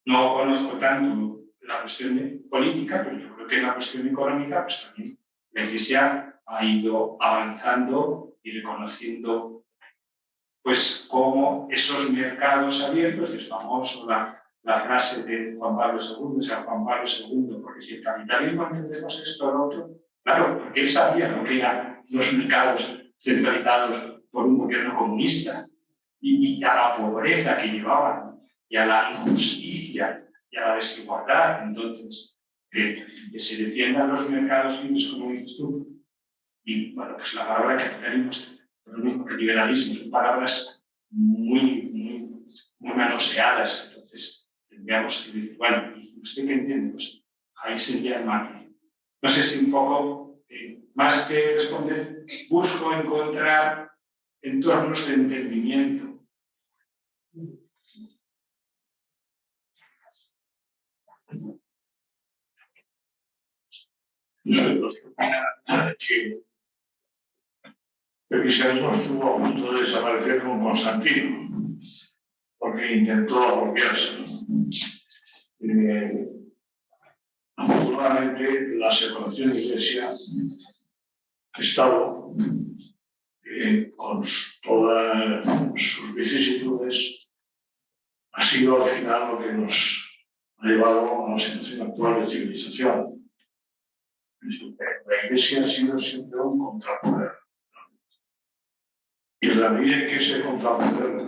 no conozco tanto la cuestión política, pero yo creo que en la cuestión económica, pues también la Iglesia ha ido avanzando y reconociendo, pues, cómo esos mercados abiertos, es famoso la frase de Juan Pablo II, San Juan Pablo II, porque si el capitalismo entendemos esto o lo otro, claro, porque él sabía lo que eran los mercados centralizados por un gobierno comunista y a la pobreza que llevaban y a la injusticia y a la desigualdad. Entonces, que se defiendan los mercados libres, como dices tú. Y bueno, pues la palabra capitalismo es lo mismo que liberalismo, son palabras muy manoseadas. Entonces, tendríamos que decir, bueno, ¿usted qué entiende? Pues ahí sería el marketing. No sé si un poco, más que responder, busco encontrar entornos de entendimiento. Que el cristianismo estuvo a punto de desaparecer con Constantino, porque intentó apropiarse. Afortunadamente, la separación de Iglesia-Estado, con todas sus vicisitudes, ha sido al final lo que nos ha llevado a la situación actual de civilización. La Iglesia ha sido siempre un contrapoder. Y en la medida en que ese contrapoder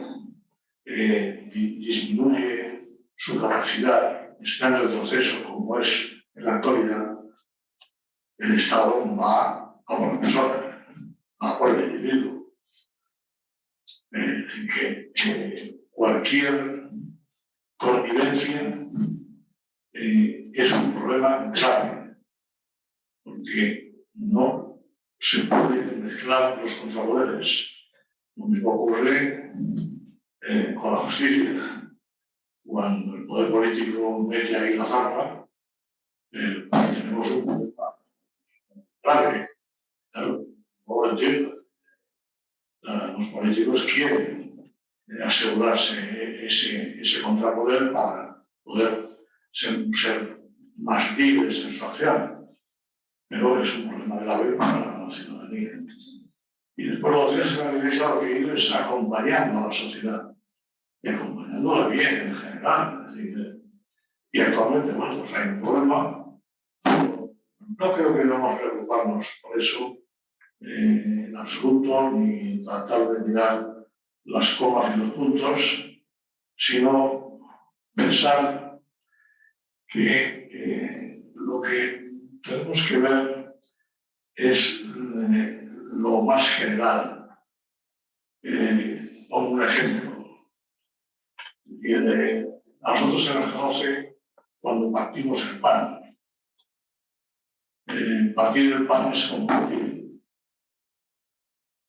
disminuye su capacidad, está en el proceso como es en la actualidad, el Estado va a por la persona, va por el individuo. Que cualquier connivencia es un problema grave, porque no se pueden mezclar los contrapoderes. Lo mismo ocurre con la justicia. Cuando el poder político mete ahí la zarpa, tenemos un problema grave. Claro, no lo entiendo. Los políticos quieren asegurarse ese contrapoder para poder ser más libres en su acción. Pero es un problema grave para la ciudadanía. Y después lo que es la Iglesia lo que es acompañando a la sociedad. y acompañándola bien en general. Es decir, y actualmente, bueno, pues hay un problema. No creo que debamos preocuparnos por eso en absoluto, ni tratar de mirar las comas y los puntos, sino pensar que lo que tenemos que ver es lo más general. Pongo un ejemplo. A nosotros se nos conoce cuando partimos el pan. Partir el pan es compartir.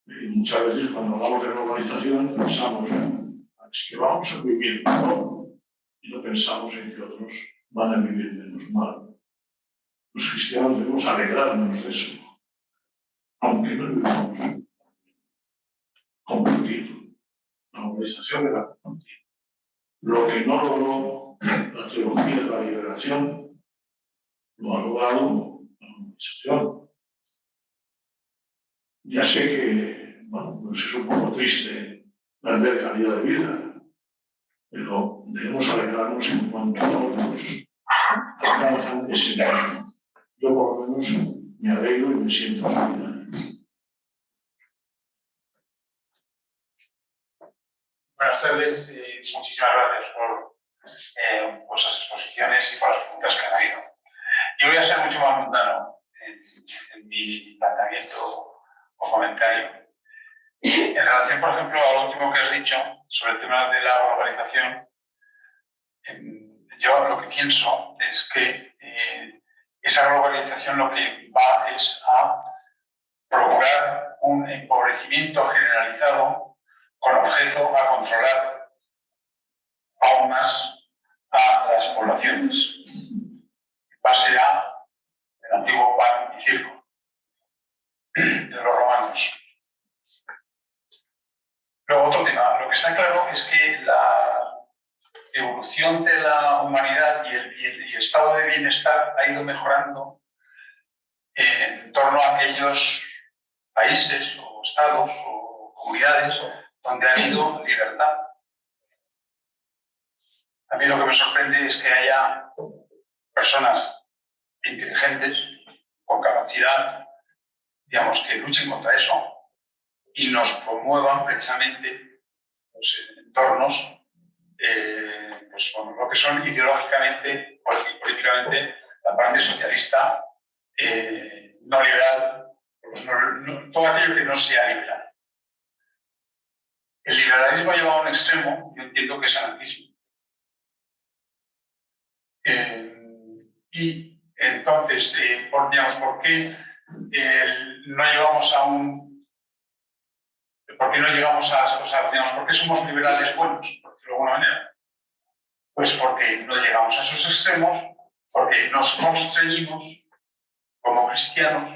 Muchas veces cuando hablamos de globalización pensamos es que vamos a vivir mejor y no pensamos en que otros van a vivir menos mal. Los cristianos debemos alegrarnos de eso, aunque no vivamos. Compartir. La globalización era compartir. Lo que no logró la teología de la liberación lo ha logrado la globalización. Ya sé que, bueno, pues es un poco triste perder calidad de vida, pero debemos alegrarnos en cuanto a otros alcanzan ese nivel. Yo por lo menos me alegro y me siento solidario. Buenas tardes y muchísimas gracias por vuestras exposiciones y por las preguntas que han habido. Yo voy a ser mucho más mundano en mi planteamiento o comentario. En relación, por ejemplo, a lo último que has dicho sobre el tema de la globalización, yo lo que pienso es que esa globalización lo que va es a procurar un empobrecimiento generalizado con objeto a controlar aún más a las poblaciones, en base a el antiguo pan y circo de los romanos. Luego, otro tema, lo que está claro es que la evolución de la humanidad y el estado de bienestar ha ido mejorando en torno a aquellos países o estados o comunidades donde ha habido libertad. A mí lo que me sorprende es que haya personas inteligentes, con capacidad, digamos, que luchen contra eso y nos promuevan precisamente pues, entornos pues, bueno, lo que son ideológicamente, políticamente, la parte socialista, no liberal, pues todo aquello que no sea liberal. El liberalismo lleva a un extremo, yo entiendo que es anarquismo. Y entonces, digamos, ¿por qué no llegamos a un... ¿Por qué no llegamos a... O sea, digamos, ¿por qué somos liberales buenos, por decirlo de alguna manera? Pues porque no llegamos a esos extremos, porque nos constreñimos como cristianos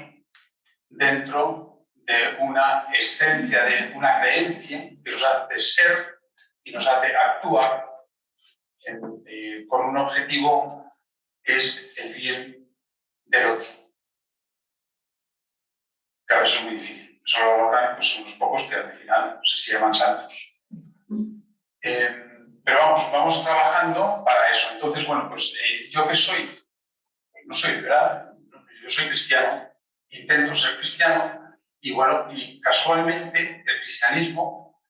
dentro de una esencia, de una creencia que nos hace ser y nos hace actuar con un objetivo que es el bien del otro. Claro, eso es muy difícil. Eso lo logran pues, unos pocos que al final no sé si llaman santos. Pero vamos trabajando para eso. Entonces, bueno, pues yo que soy, pues no soy liberal, yo soy cristiano, intento ser cristiano y bueno, y casualmente el cristianismo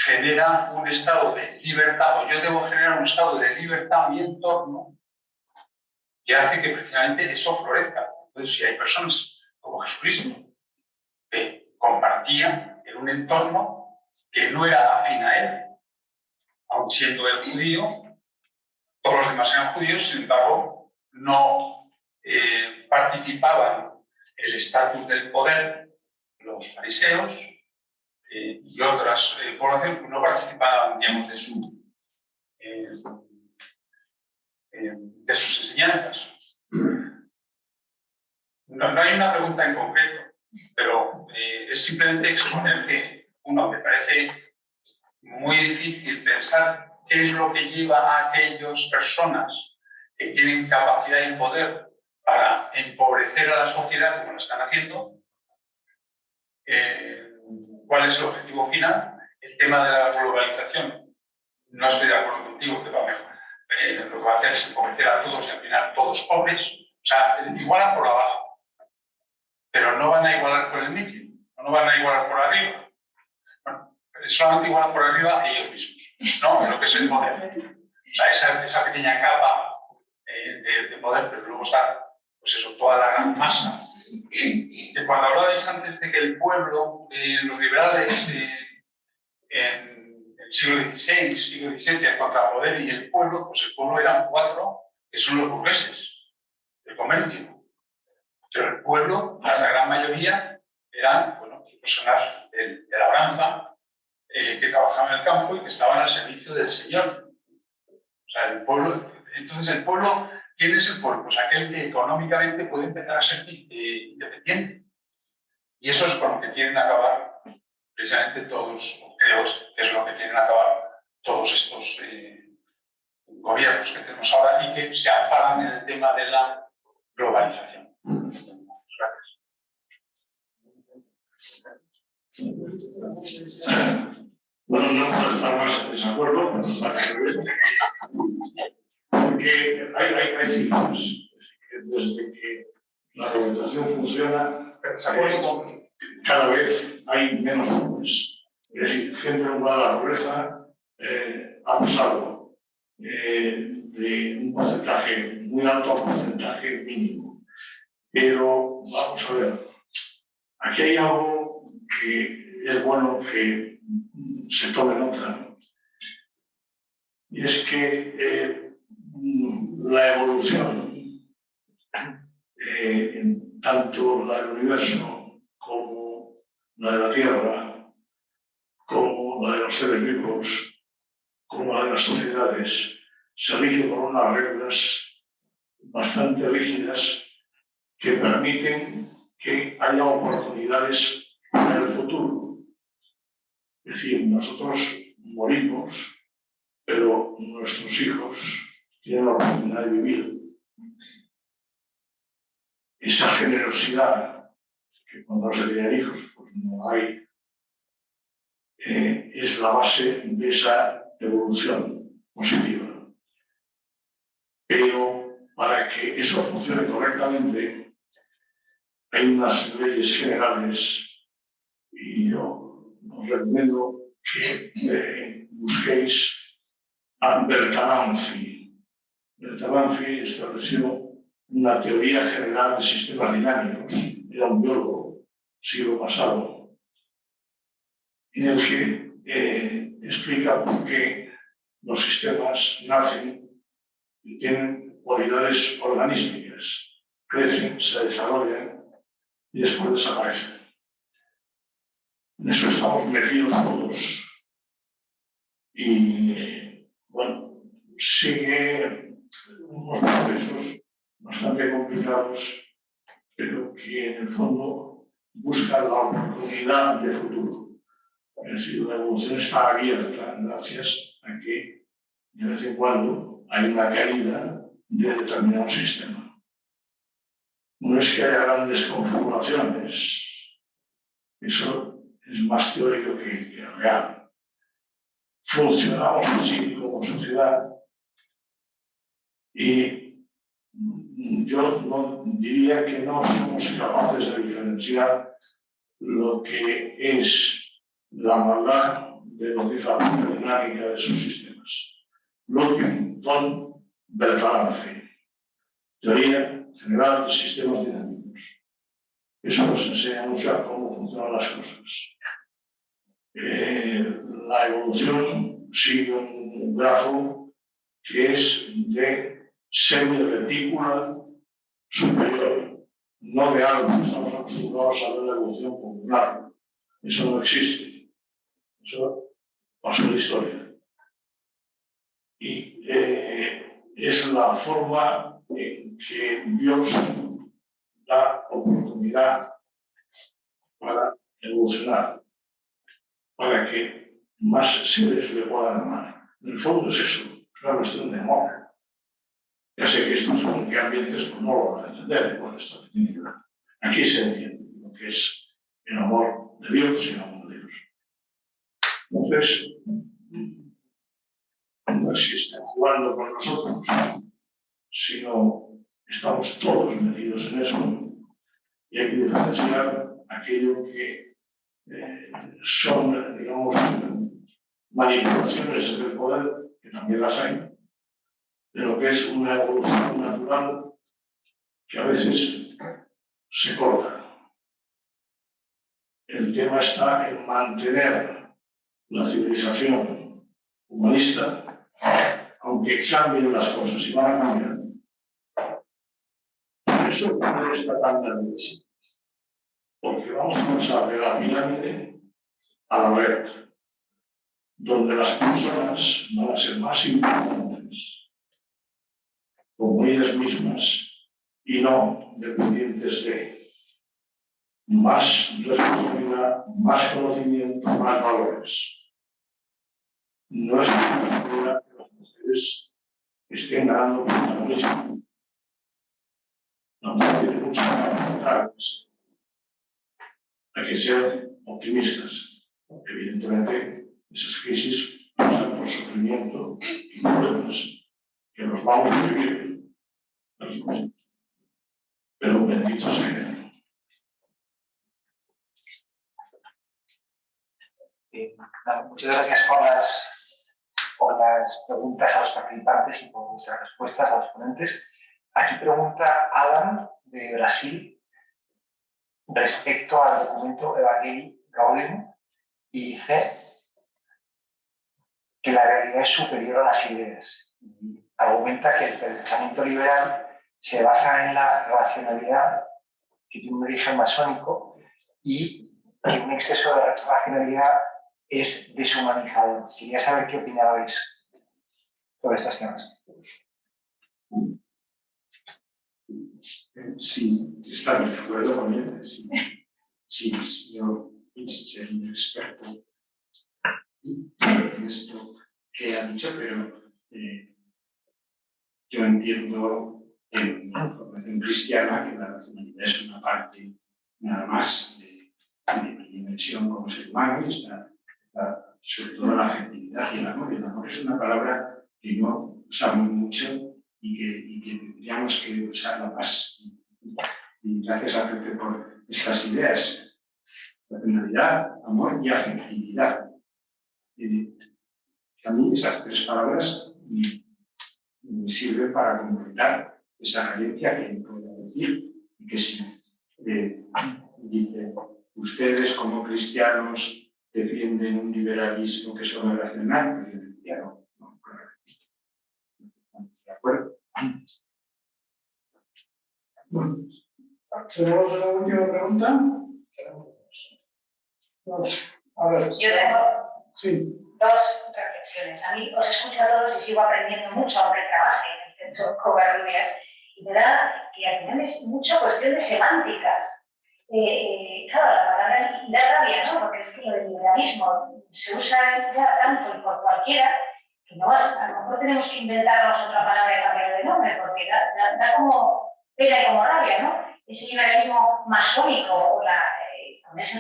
genera un estado de libertad, o yo debo generar un estado de libertad a mi entorno que hace que precisamente eso florezca. Entonces, si hay personas como Jesucristo que compartían en un entorno que no era afín a él, aun siendo él judío, todos los demás eran judíos, sin embargo, no participaban el estatus del poder, los fariseos y otras poblaciones no participaban, digamos, de sus enseñanzas. No hay una pregunta en concreto, pero es simplemente exponer que, uno, me parece muy difícil pensar qué es lo que lleva a aquellas personas que tienen capacidad y poder para empobrecer a la sociedad como lo están haciendo. ¿Cuál es el objetivo final? El tema de la globalización no estoy de acuerdo contigo que lo que va a hacer es empobrecer a todos y al final todos pobres. O sea, igualan por abajo, pero no van a igualar por el medio, no van a igualar por arriba. Bueno, solamente igualan por arriba ellos mismos, ¿no? Lo que es el poder. O sea, esa pequeña capa de poder, pero luego está, pues eso, toda la gran masa. Que cuando hablabais antes de que el pueblo, los liberales, en el siglo XVI, siglo XVII, el contrapoder y el pueblo, pues el pueblo eran cuatro, que son los burgueses, el comercio. Pero el pueblo, la gran mayoría, eran bueno, personas de labranza que trabajaban en el campo y que estaban al servicio del Señor. O sea, el pueblo. Entonces, el pueblo, ¿quién es el pueblo? Pues aquel que económicamente puede empezar a ser independiente. Y eso es con lo que quieren acabar precisamente todos, creo que es lo que quieren acabar todos estos gobiernos que tenemos ahora y que se amparan en el tema de la globalización. Gracias. Bueno, no puedo estar más en desacuerdo, pero está porque hay cifras. Desde que la globalización funciona, cada vez hay menos pobres. Es decir, gente vinculada a la pobreza ha pasado de un porcentaje muy alto a un porcentaje mínimo. Pero vamos a ver, aquí hay algo que es bueno que se tome nota, y es que la evolución, tanto la del universo como la de la Tierra, como la de los seres vivos, como la de las sociedades, se rige por unas reglas bastante rígidas que permiten que haya oportunidades en el futuro. Es decir, nosotros morimos, pero nuestros hijos tienen la oportunidad de vivir. Esa generosidad, que cuando se tienen hijos pues no hay, es la base de esa evolución positiva. Pero para que eso funcione correctamente, hay unas leyes generales y yo os recomiendo que busquéis a Bertalanffy. Bertalanffy estableció una teoría general de sistemas dinámicos, era un biólogo, siglo pasado, en el que explica por qué los sistemas nacen y tienen cualidades organísticas, crecen, se desarrollan y después desaparecen. En eso estamos metidos todos. Y bueno, sigue unos procesos bastante complicados, pero que en el fondo buscan la oportunidad de futuro. Es decir, la evolución está abierta gracias a que de vez en cuando hay una caída de determinado sistema. No es que haya grandes configuraciones, eso es más teórico que real. Funcionamos así como sociedad y yo no, diría que no somos capaces de diferenciar lo que es la maldad de lo que es la dinámica de sus sistemas. Ludwig von Bertalanffy, teoría general de sistemas dinámicos. Eso nos enseña mucho a cómo funcionan las cosas. La evolución sigue un grafo que es de semi-retícula superior, no de árbol. Estamos acostumbrados a ver la evolución como un árbol. Eso no existe. Eso pasó en la historia. Y es la forma en que Dios da oportunidad para evolucionar, para que más seres le puedan amar. En el fondo es eso, es una cuestión de amor. Ya sé que estos son que ambientes pues no lo van a entender por esto que tiene que ver. Aquí se entiende lo que es el amor de Dios y el amor de Dios. Entonces, no existen jugando con nosotros, sino estamos todos metidos en eso y hay que diferenciar aquello que son, digamos, manipulaciones desde el poder, que también las hay, de lo que es una evolución natural que a veces se corta. El tema está en mantener la civilización humanista, aunque cambien las cosas y van a cambiar. Por eso no está tan nervioso, porque vamos a pasar de la pirámide a la red, donde las personas van a ser más importantes como ellas mismas y no dependientes de más responsabilidad, más conocimiento, más valores. No es posible que las mujeres estén ganando protagonismo. La mujer tiene mucho que afrontar. Hay que ser optimistas, porque evidentemente esas crisis pasan por sufrimiento y problemas que los vamos a vivir a los próximos. Pero bendito sea. Muchas gracias por las preguntas a los participantes y por vuestras respuestas a los ponentes. Aquí pregunta Alan de Brasil respecto al documento Evangelii Gaudium y dice que la realidad es superior a las ideas. Y argumenta que el pensamiento liberal se basa en la racionalidad, que tiene un origen masónico, y que un exceso de racionalidad es deshumanizador. Quería saber qué opinabais sobre estos temas. Sí, estamos de acuerdo con él. Sí, el señor Finch es un experto en esto que ha dicho, pero yo entiendo en la formación cristiana que la racionalidad es una parte nada más de mi dimensión como ser humano, y está sobre todo la afectividad y el amor. El amor es una palabra que no usamos mucho y que tendríamos que usarla más. Y gracias a Pepe por estas ideas. Racionalidad, amor y afectividad. A mí esas tres palabras me sirven para completar esa carencia que puedo decir y que si dice ustedes como cristianos defienden un liberalismo que solo es racional, pues yo diría no, ¿de acuerdo? Bueno, ¿tenemos una última pregunta? A ver. Yo tengo dos reflexiones. A mí os escucho a todos y sigo aprendiendo mucho, aunque trabaje en el centro Covarrubias, y me da que al final es mucha cuestión de semántica. Claro, la palabra da rabia, ¿no? Porque es que lo del liberalismo se usa ya tanto y por cualquiera que no a lo mejor tenemos que inventarnos otra palabra y cambiar de nombre, porque da como pena y como rabia, ¿no? Ese liberalismo masónico o es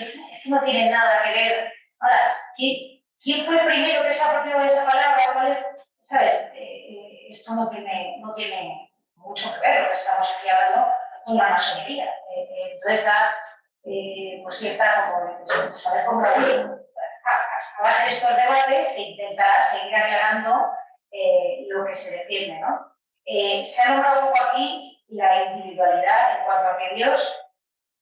que no tiene nada que ver. Ahora, ¿quién fue el primero que se apropió de esa palabra? ¿Cuál es? ¿Sabes? Esto no tiene mucho que ver lo que estamos aquí hablando con la masonería. Entonces da pues cierta como saber cómo a base de estos debates se intenta seguir aclarando lo que se defiende, ¿no? Se ha nombrado un poco aquí la individualidad en cuanto a que Dios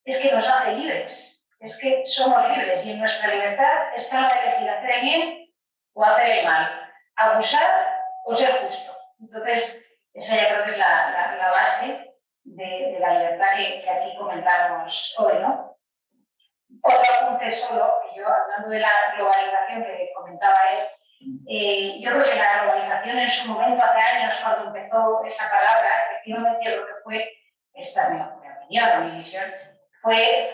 es que nos hace libres. Es que somos libres y en nuestra libertad está la de elegir hacer el bien o hacer el mal, abusar o ser justo. Entonces, esa ya creo que es la base de la libertad que aquí comentamos hoy, ¿no? Otro apunte solo, que yo hablando de la globalización que comentaba él, yo creo que la globalización en su momento, hace años, cuando empezó esa palabra, efectivamente lo que fue, esta es mi opinión, mi visión, fue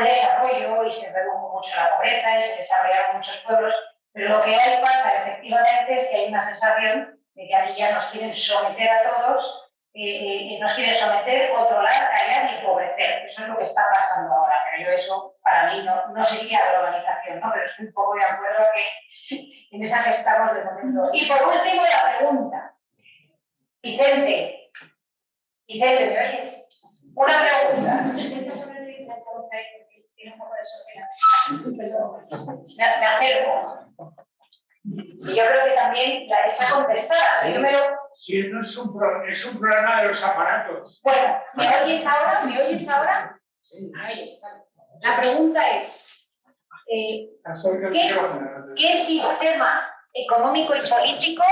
desarrollo y se redujo mucho la pobreza y se desarrollaron muchos pueblos, pero lo que hoy pasa efectivamente es que hay una sensación de que aquí ya nos quieren someter a todos nos quieren someter, controlar, callar y empobrecer. Eso es lo que está pasando ahora, pero yo eso para mí no sería globalización, ¿no? Pero estoy un poco de acuerdo que en esas estamos de momento. Y por último la pregunta. Vicente, ¿me oyes? Una pregunta. Me acerco. Y yo creo que también esa contestada. Si no es un problema de los aparatos. Bueno, ¿me oyes ahora? ¿Me oyes ahora? Sí. ¿Me oyes? Vale. La pregunta es, ¿qué sistema económico y político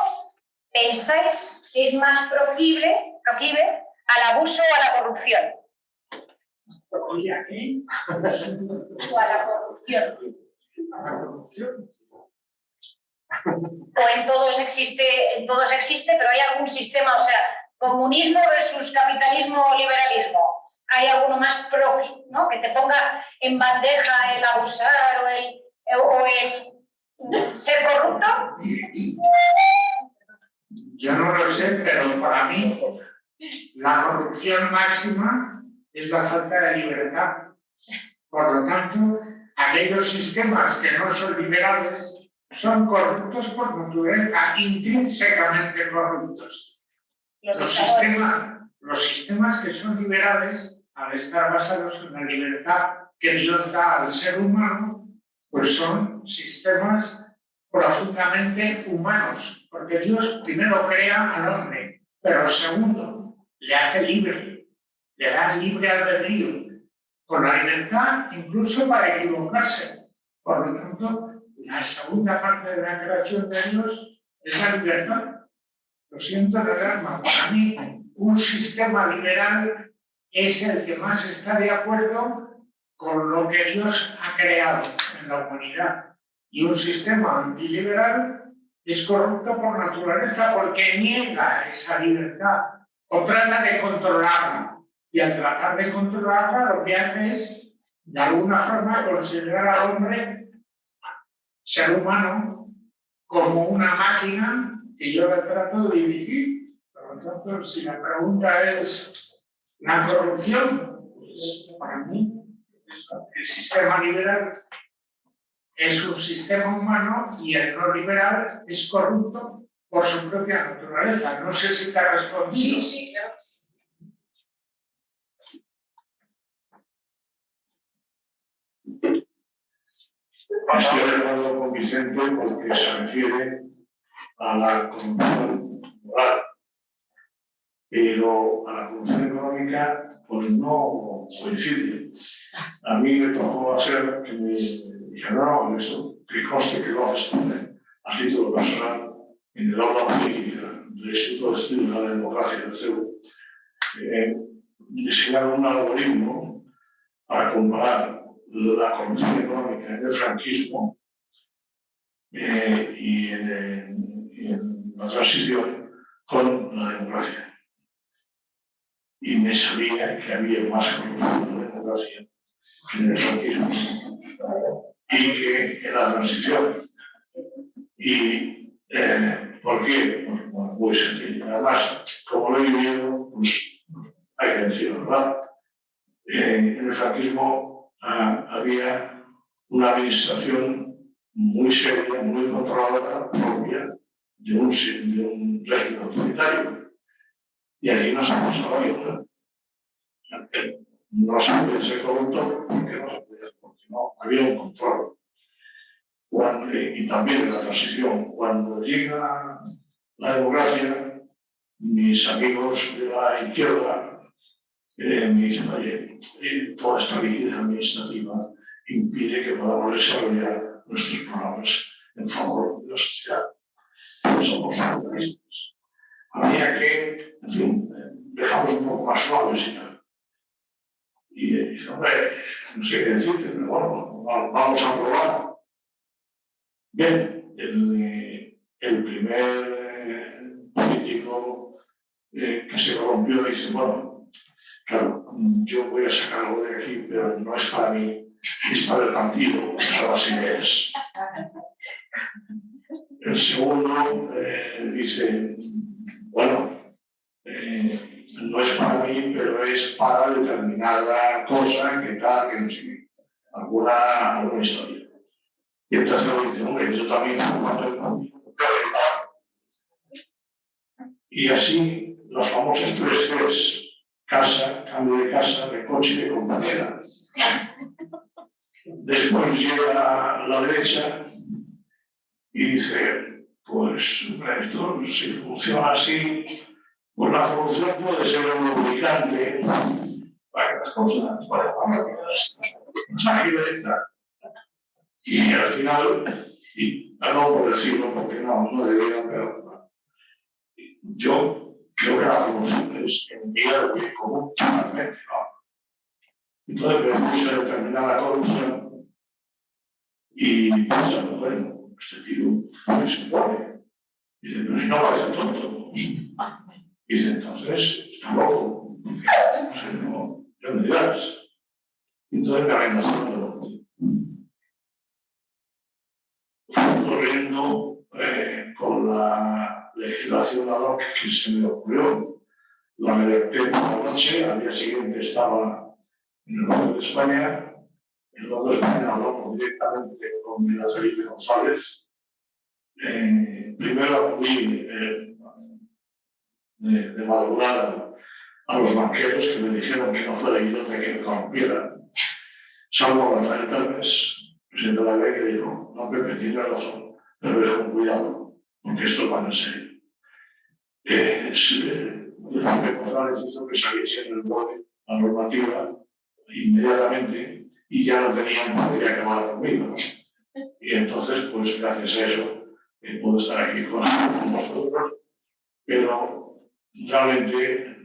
pensáis que es más proclive al abuso o a la corrupción? Oye, aquí. O a la corrupción. A la corrupción. O en todos existe, pero hay algún sistema, o sea, comunismo versus capitalismo o liberalismo. Hay alguno más propio, ¿no? Que te ponga en bandeja el abusar o el ser corrupto. Yo no lo sé, pero para mí la corrupción máxima es la falta de libertad. Por lo tanto, aquellos sistemas que no son liberales son corruptos por naturaleza, intrínsecamente corruptos. Los sistemas que son liberales, al estar basados en la libertad que Dios da al ser humano, pues son sistemas profundamente humanos, porque Dios primero crea al hombre, pero segundo, le hace libre, le da libre albedrío, con la libertad incluso para equivocarse. Por lo tanto, la segunda parte de la creación de Dios es la libertad. Lo siento en el alma. Para mí, un sistema liberal es el que más está de acuerdo con lo que Dios ha creado en la humanidad. Y un sistema antiliberal es corrupto por naturaleza porque niega esa libertad o trata de controlarla. Y al tratar de controlarla, lo que hace es, de alguna forma, considerar al hombre, ser humano, como una máquina que yo le trato de dirigir. Por lo tanto, si la pregunta es la corrupción, pues para mí el sistema liberal es un sistema humano y el no liberal es corrupto por su propia naturaleza. No sé si te ha respondido. Sí, claro que sí. Estoy de acuerdo con Vicente porque se refiere a la corrupción moral, pero a la corrupción económica pues no coincide. A mí me tocó hacer que me dijeron, no, eso que conste que lo haces a título personal en el aula política del Instituto de Estudios de la Democracia del CEU, diseñaron un algoritmo para comparar la corrupción económica en el franquismo y en la transición con la democracia. Y me sabía que había más corrupción en la democracia que en el franquismo y que en la transición. ¿Y por qué? Pues sencillo. Además, como lo he vivido, pues hay que decirlo, ¿verdad? En el franquismo había una administración muy seria, muy controladora, propia de un régimen autoritario. Y allí no se ha pasado nada. No se puede ser corrupto porque no se podía, porque no había un control. Y también en la transición, cuando llega la democracia, mis amigos de la izquierda me dicen, oye, toda esta rigidez administrativa impide que podamos desarrollar nuestros programas en favor de la sociedad. Somos anarquistas. Habría que, en fin, dejarlos un poco más suaves y tal. Y dice, hombre, no sé qué decirte, pero bueno, vamos a probar. Bien, el primer político que se corrompió dice, bueno, claro, yo voy a sacar algo de aquí, pero no es para mí, es para el partido, para las ideas. El segundo dice, bueno, no es para mí, pero es para determinada cosa, que tal, que no sé qué, alguna historia. Y entonces me dice, hombre, yo también formo parte del movimiento. Y así los famosos 3 Cs, casa, cambio de casa, de coche y de compañera. Después llega a la derecha y dice, pues esto si funciona así, pues la solución puede ser un lubricante para que las cosas nos agilizan. Y al final, y perdón por decirlo porque no debería, pero yo creo que la solución es enviar el bien común totalmente, ¿no? Entonces me puse determinada corrupción y pensando, bueno, este tío no se pone. Y dice, pero si no parece tonto. Y dice, entonces, está loco. Dice, no sé, no me dirás. Entonces me amenazando. Fui corriendo con la legislación ad hoc que se me ocurrió. La redacté por la noche, al día siguiente estaba en el Banco de España. El Banco de España hablamos directamente con Miguel Felipe González. Primero acudí de madrugada a los banqueros que me dijeron que no fuera idiota que me corrompiera, salvo Rafael Pérez, presidente de la ley, que dijo, no, Pepe, tienes razón, pero ves con cuidado, porque esto va en serio. Felipe González hizo que saliese en el BOE la normativa inmediatamente y ya no tenían por qué acabar conmigo, ¿no? Y entonces, pues gracias a eso, puedo estar aquí con vosotros, pero realmente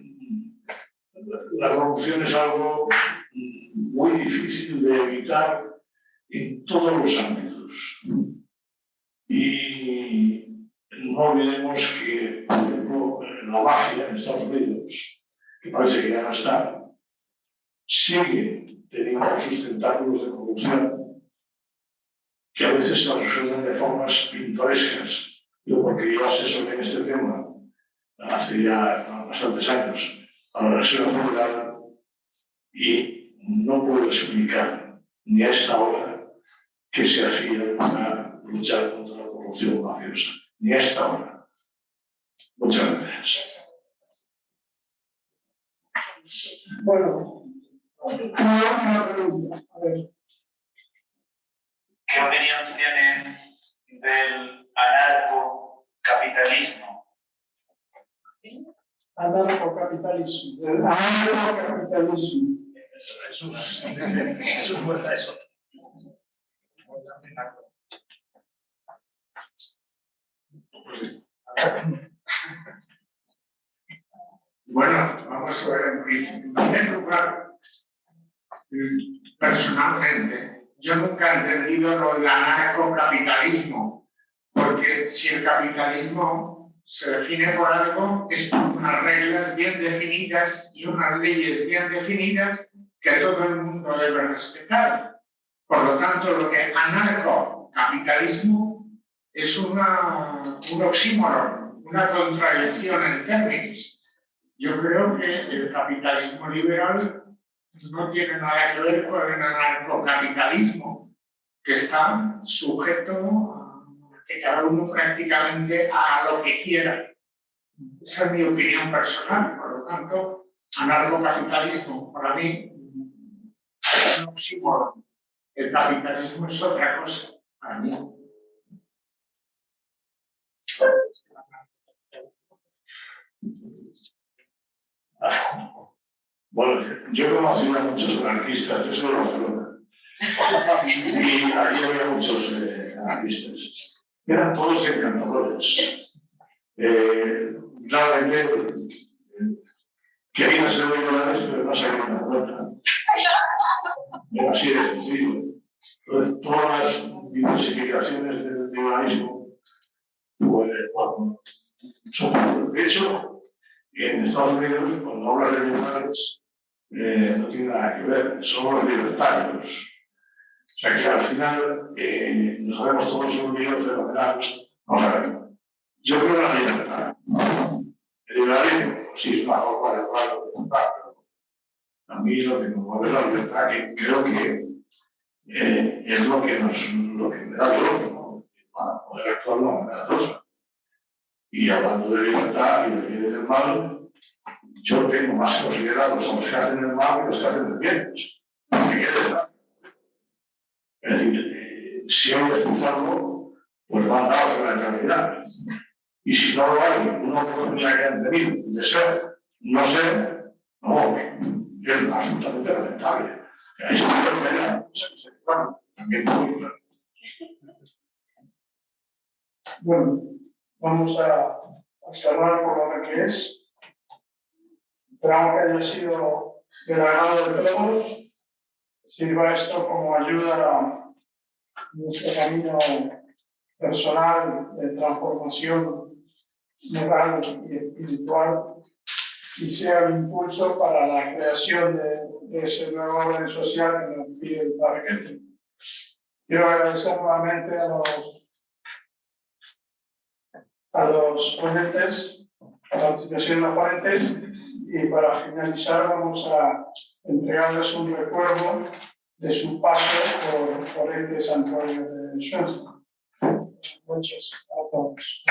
la corrupción es algo muy difícil de evitar en todos los ámbitos. Y no olvidemos que, por ejemplo, la mafia en Estados Unidos, que parece que ya no está, sigue teniendo sus tentáculos de corrupción que a veces se resuelven de formas pintorescas. Yo, porque yo asesoré en este tema hace ya bastantes años a la Reserva Federal y no puedo explicar ni a esta hora qué se hacía para luchar contra la corrupción mafiosa, ni a esta hora. Muchas gracias. Bueno, una pregunta. A ver. ¿Qué opinión tienen del anarcocapitalismo? Anarcocapitalismo. El anarcocapitalismo. Eso es vuelta eso. Bueno, vamos a ver, en primer lugar, personalmente, yo nunca he entendido lo del anarcocapitalismo, porque si el capitalismo se define por algo, es por unas reglas bien definidas y unas leyes bien definidas que todo el mundo debe respetar. Por lo tanto, lo que anarcocapitalismo es un oxímoron, una contradicción en términos. Yo creo que el capitalismo liberal no tiene nada que ver con el anarcocapitalismo, que está sujeto a que cada uno prácticamente haga lo que quiera. Esa es mi opinión personal. Por lo tanto, anarcocapitalismo para mí es un oxímoron. El capitalismo es otra cosa para mí. Bueno, yo conocí a muchos anarquistas, yo soy de Barcelona, y allí había muchos anarquistas. Eran todos encantadores. Realmente querían ser liberales, pero no se habían dado cuenta. Era así de sencillo. Entonces, todas las diversificaciones del liberalismo, pues, bueno, son, de hecho, en Estados Unidos, cuando hablas de liberales, no tiene nada que ver, son los libertarios. O sea que al final nos sabemos todos un lío fenomenal. Vamos a ver, yo creo en la libertad. El liberalismo sí es una forma de hablar de libertad, pero a mí lo que me mueve la libertad, que creo que es lo que me da Dios, ¿no? Para poder actuar de una manera de otra. Y hablando de libertad y del bien y del mal, yo tengo más considerados a los que hacen el mal que los que hacen el bien. Que quede claro. Es decir, si hay que expulsarlo, pues van dados a la eternidad. Y si no lo hay, una oportunidad que han tenido de ser, no ser, no, es absolutamente lamentable. Ahí se puede ver, también muy claro. Bueno, vamos a cerrar por lo que es. Esperamos que haya sido del agrado de todos. Sirva esto como ayuda a nuestro camino personal de transformación moral y espiritual y sea el impulso para la creación de ese nuevo orden social que nos pide el Padre Ketty. Quiero agradecer nuevamente a los ponentes, la participación de los ponentes, y para finalizar vamos a entregarles un recuerdo de su paso por este santuario de Schoenstatt. Muchas gracias a todos.